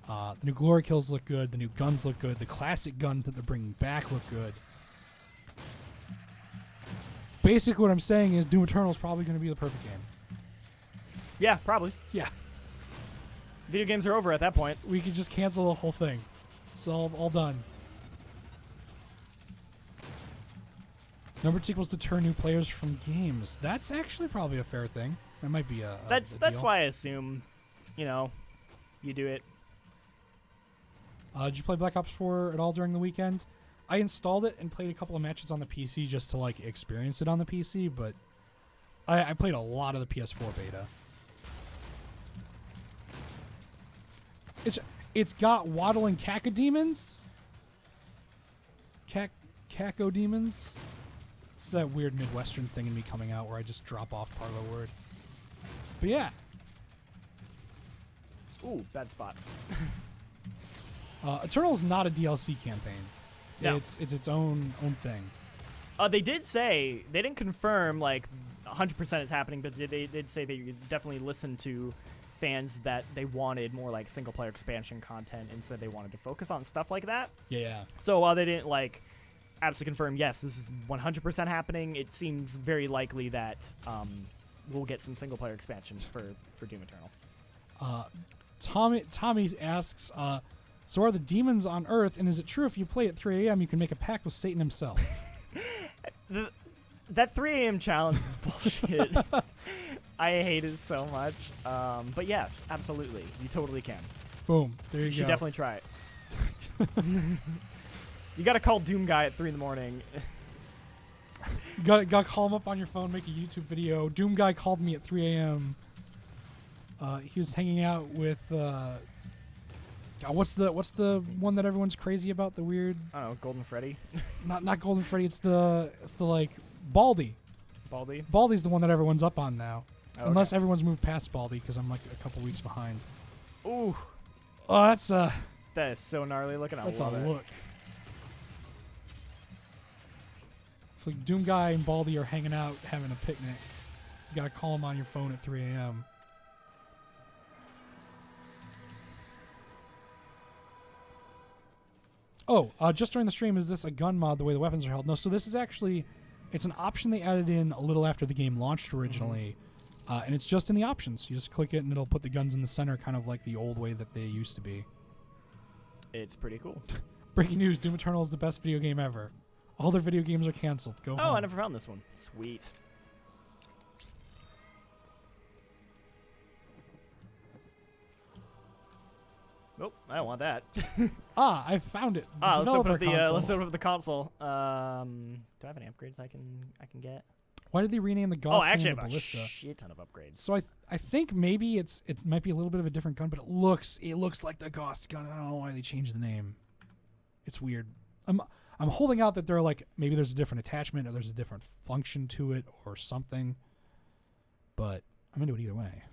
The new glory kills look good. The new guns look good. The classic guns that they're bringing back look good. Basically, what I'm saying is Doom Eternal is probably going to be the perfect game. Yeah, probably. Yeah. Video games are over at that point. We could just cancel the whole thing. It's all done. Number equals deter new players from games. That's actually probably a fair thing. That might be a That's deal. why I assume, you do it. Did you play Black Ops 4 at all during the weekend? I installed it and played a couple of matches on the PC just to like experience it on the PC, but I played a lot of the PS4 beta. It's got waddling cacodemons. Cacodemons. It's that weird Midwestern thing in me coming out where I just drop off part of a word. But yeah. Ooh, bad spot. Eternal is not a DLC campaign. No. It's its own thing. They did say, they didn't confirm like 100% it's happening, but they did say they definitely listened to fans that they wanted more like single player expansion content and said they wanted to focus on stuff like that. Yeah. So while they didn't like absolutely confirm, yes, this is 100% happening, it seems very likely that we'll get some single player expansions for Doom Eternal. Tommy asks, so are the demons on Earth, and is it true if you play at 3 a.m. you can make a pact with Satan himself? That 3 a.m. challenge is bullshit. I hate it so much. But yes, absolutely. You totally can. Boom. There you go. You should definitely try it. You got to call Doom Guy at 3 in the morning. You got to call him up on your phone, make a YouTube video. Doom Guy called me at 3 a.m. He was hanging out with... what's the one that everyone's crazy about? The weird... I don't know, Golden Freddy? Not Golden Freddy. It's the like Baldy. Baldy? Baldy's the one that everyone's up on now. Okay. Unless everyone's moved past Baldy, because I'm like a couple weeks behind. Ooh. Oh, that's That is so gnarly looking. I that's love a it. look. If like Doom Guy and Baldy are hanging out having a picnic, you gotta call them on your phone at 3 a.m. Oh, just during the stream, is this a gun mod the way the weapons are held? No, so this is actually, it's an option they added in a little after the game launched originally, and it's just in the options. You just click it and it'll put the guns in the center, kind of like the old way that they used to be. It's pretty cool. Breaking news, Doom Eternal is the best video game ever. All their video games are canceled. Go home. Oh, I never found this one. Sweet. Nope, I don't want that. I found it. The Let's developer open console. up the console. Do I have any upgrades I can get? Why did they rename the Gauss I actually cannon have to a Ballista? shit ton of upgrades. So I think maybe it might be a little bit of a different gun, but it looks like the Gauss gun. I don't know why they changed the name. It's weird. I'm holding out that they're like maybe there's a different attachment or there's a different function to it or something. But I'm into it either way.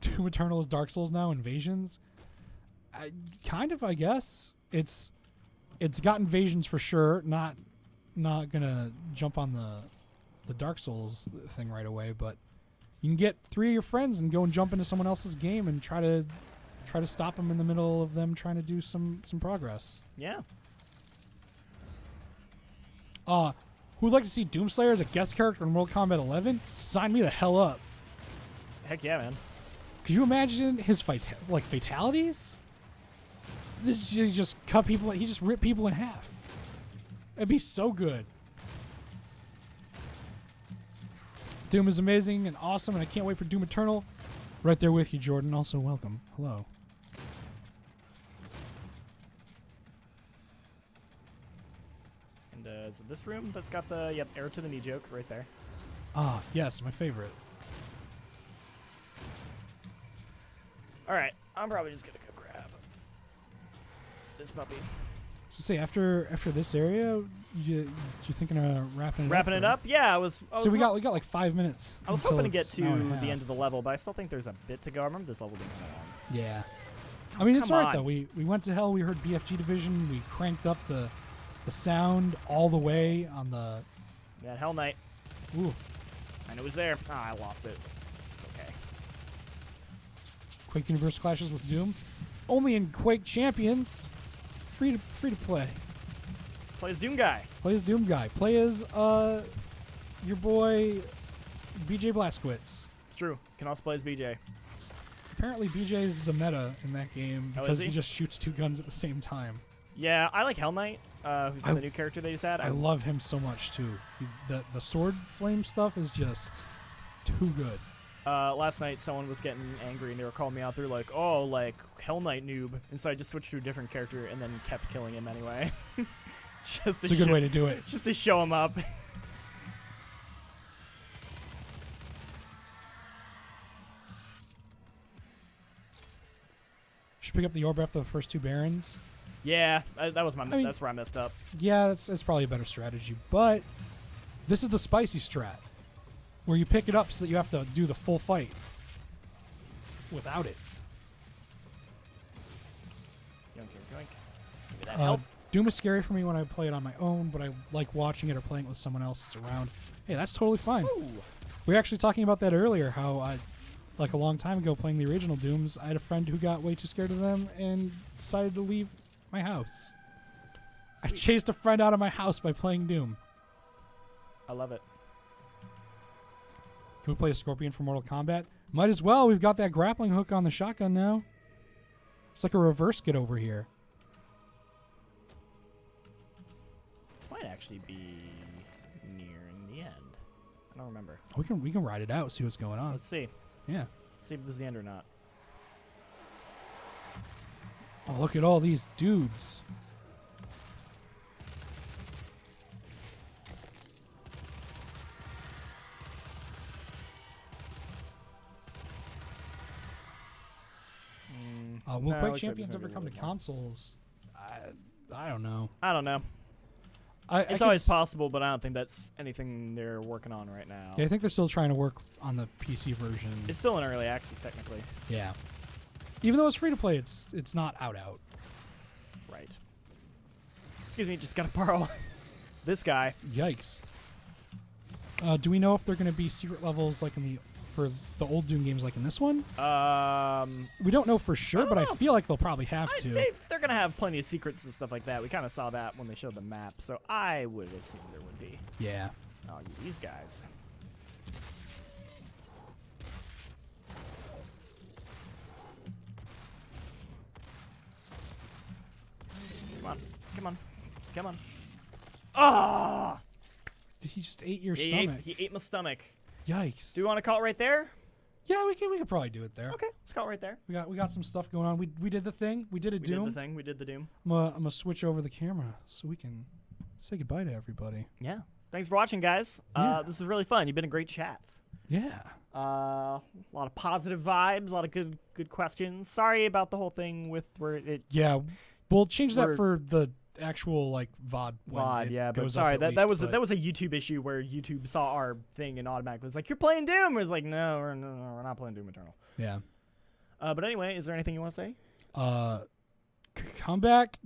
Doom Eternal is Dark Souls now, Invasions? Kind of, I guess. It's got invasions for sure. Not gonna jump on the Dark Souls thing right away, but you can get 3 of your friends and go and jump into someone else's game and try to stop them in the middle of them trying to do some progress. Yeah. Who'd like to see Doomslayer as a guest character in Mortal Kombat 11? Sign me the hell up. Heck yeah, man. Could you imagine his fatalities? He just cut people. He just ripped people in half. It'd be so good. Doom is amazing and awesome, and I can't wait for Doom Eternal. Right there with you, Jordan. Also, welcome. Hello. And is it this room that's got the arrow to the knee joke right there? Yes, my favorite. All right, I'm probably just gonna go grab this puppy. So say after this area, you thinking of wrapping it up? Wrapping it up? Yeah, I was. So we got like 5 minutes. I was until hoping to get it's to an hour and a the half. end of the level, but I still think there's a bit to go. I remember this level being kind of long. Yeah. I mean, it's come alright on. though. We went to hell. We heard BFG Division. We cranked up the sound all the way on the. Yeah, Hell Knight. Ooh. And it was there. I lost it. It's okay. Quake Universe clashes with Doom. Only in Quake Champions. Free to play. Play as Doom Guy. Play as Doom Guy. Play as your boy BJ Blazkowicz. It's true. Can also play as BJ. Apparently BJ's the meta in that game Oh, because is he he? just shoots two guns at the same time. Yeah, I like Hell Knight, who's the new character they just had. I love him so much too. The sword flame stuff is just too good. Last night, someone was getting angry and they were calling me out. They're like, "Oh, like Hell Knight noob," and so I just switched to a different character and then kept killing him anyway. Just to It's a good way to do it. Just to show him up. Should pick up the orb after the first two barons. Yeah, that was my. I mean- that's where I messed up. Yeah, that's probably a better strategy. But this is the spicy strat, where you pick it up so that you have to do the full fight without it. Yoink, yoink, yoink. Give me that health. Doom is scary for me when I play it on my own, but I like watching it or playing it with someone else that's around. Hey, that's totally fine. Ooh. We were actually talking about that earlier, how I, like a long time ago playing the original Dooms, I had a friend who got way too scared of them and decided to leave my house. I chased a friend out of my house by playing Doom. I love it. Can we play a Scorpion for Mortal Kombat? Might as well. We've got that grappling hook on the shotgun now. It's like a reverse get over here. This might actually be nearing the end. I don't remember. We can ride it out, see what's going on. Let's see. Yeah. See if this is the end or not. Oh, look at all these dudes. Will No, Quake it's Champions never ever come to really come. consoles? I don't know. I don't know. I It's could always possible, but I don't think that's anything they're working on right now. Yeah, I think they're still trying to work on the PC version. It's still in early access, technically. Yeah. Even though it's free to play, it's not out. Right. Excuse me, just gotta borrow this guy. Yikes. Do we know if they're going to be secret levels like for the old Doom games like in this one? We don't know for sure, don't but know. I feel like they'll probably have to. They're gonna have plenty of secrets and stuff like that. We kind of saw that when they showed the map, so I would assume there would be. Yeah. Oh, these guys. Come on, come on, come on. Ah! He just ate your He stomach. he ate my stomach. Yikes. Do we want to call it right there? Yeah, we could probably do it there. Okay, let's call it right there. We got some stuff going on. We did the thing. We did a We Doom. did the thing. We did the Doom. I'm gonna switch over the camera so we can say goodbye to everybody. Yeah. Thanks for watching, guys. Yeah. This is really fun. You've been a great chat. Yeah. A lot of positive vibes, a lot of good questions. Sorry about the whole thing with where it Yeah. We'll change that We're- for the actual like VOD. When VOD, it yeah, but goes sorry, up that at that least, was that was a YouTube issue where YouTube saw our thing and automatically was like, "You're playing Doom." It was like, "No, we're not playing Doom Eternal." Yeah. But anyway, is there anything you want to say? Come back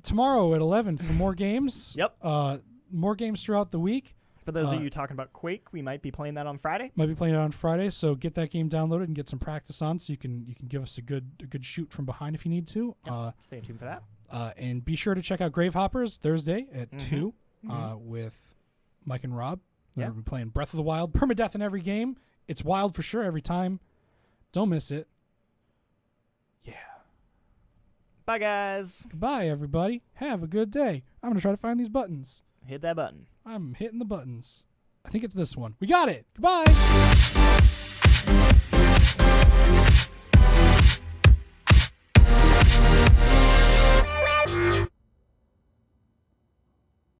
tomorrow at 11 for more games. Yep. More games throughout the week. For those of you talking about Quake, we might be playing that on Friday. Might be playing it on Friday, so get that game downloaded and get some practice on, so you can give us a good shoot from behind if you need to. Yep. Stay tuned for that. And be sure to check out Gravehoppers Thursday at 2 Mhm. with Mike and Rob. We're Yeah. going to be playing Breath of the Wild. Permadeath in every game. It's wild for sure every time. Don't miss it. Yeah. Bye, guys. Goodbye, everybody. Have a good day. I'm going to try to find these buttons. Hit that button. I'm hitting the buttons. I think it's this one. We got it. Goodbye.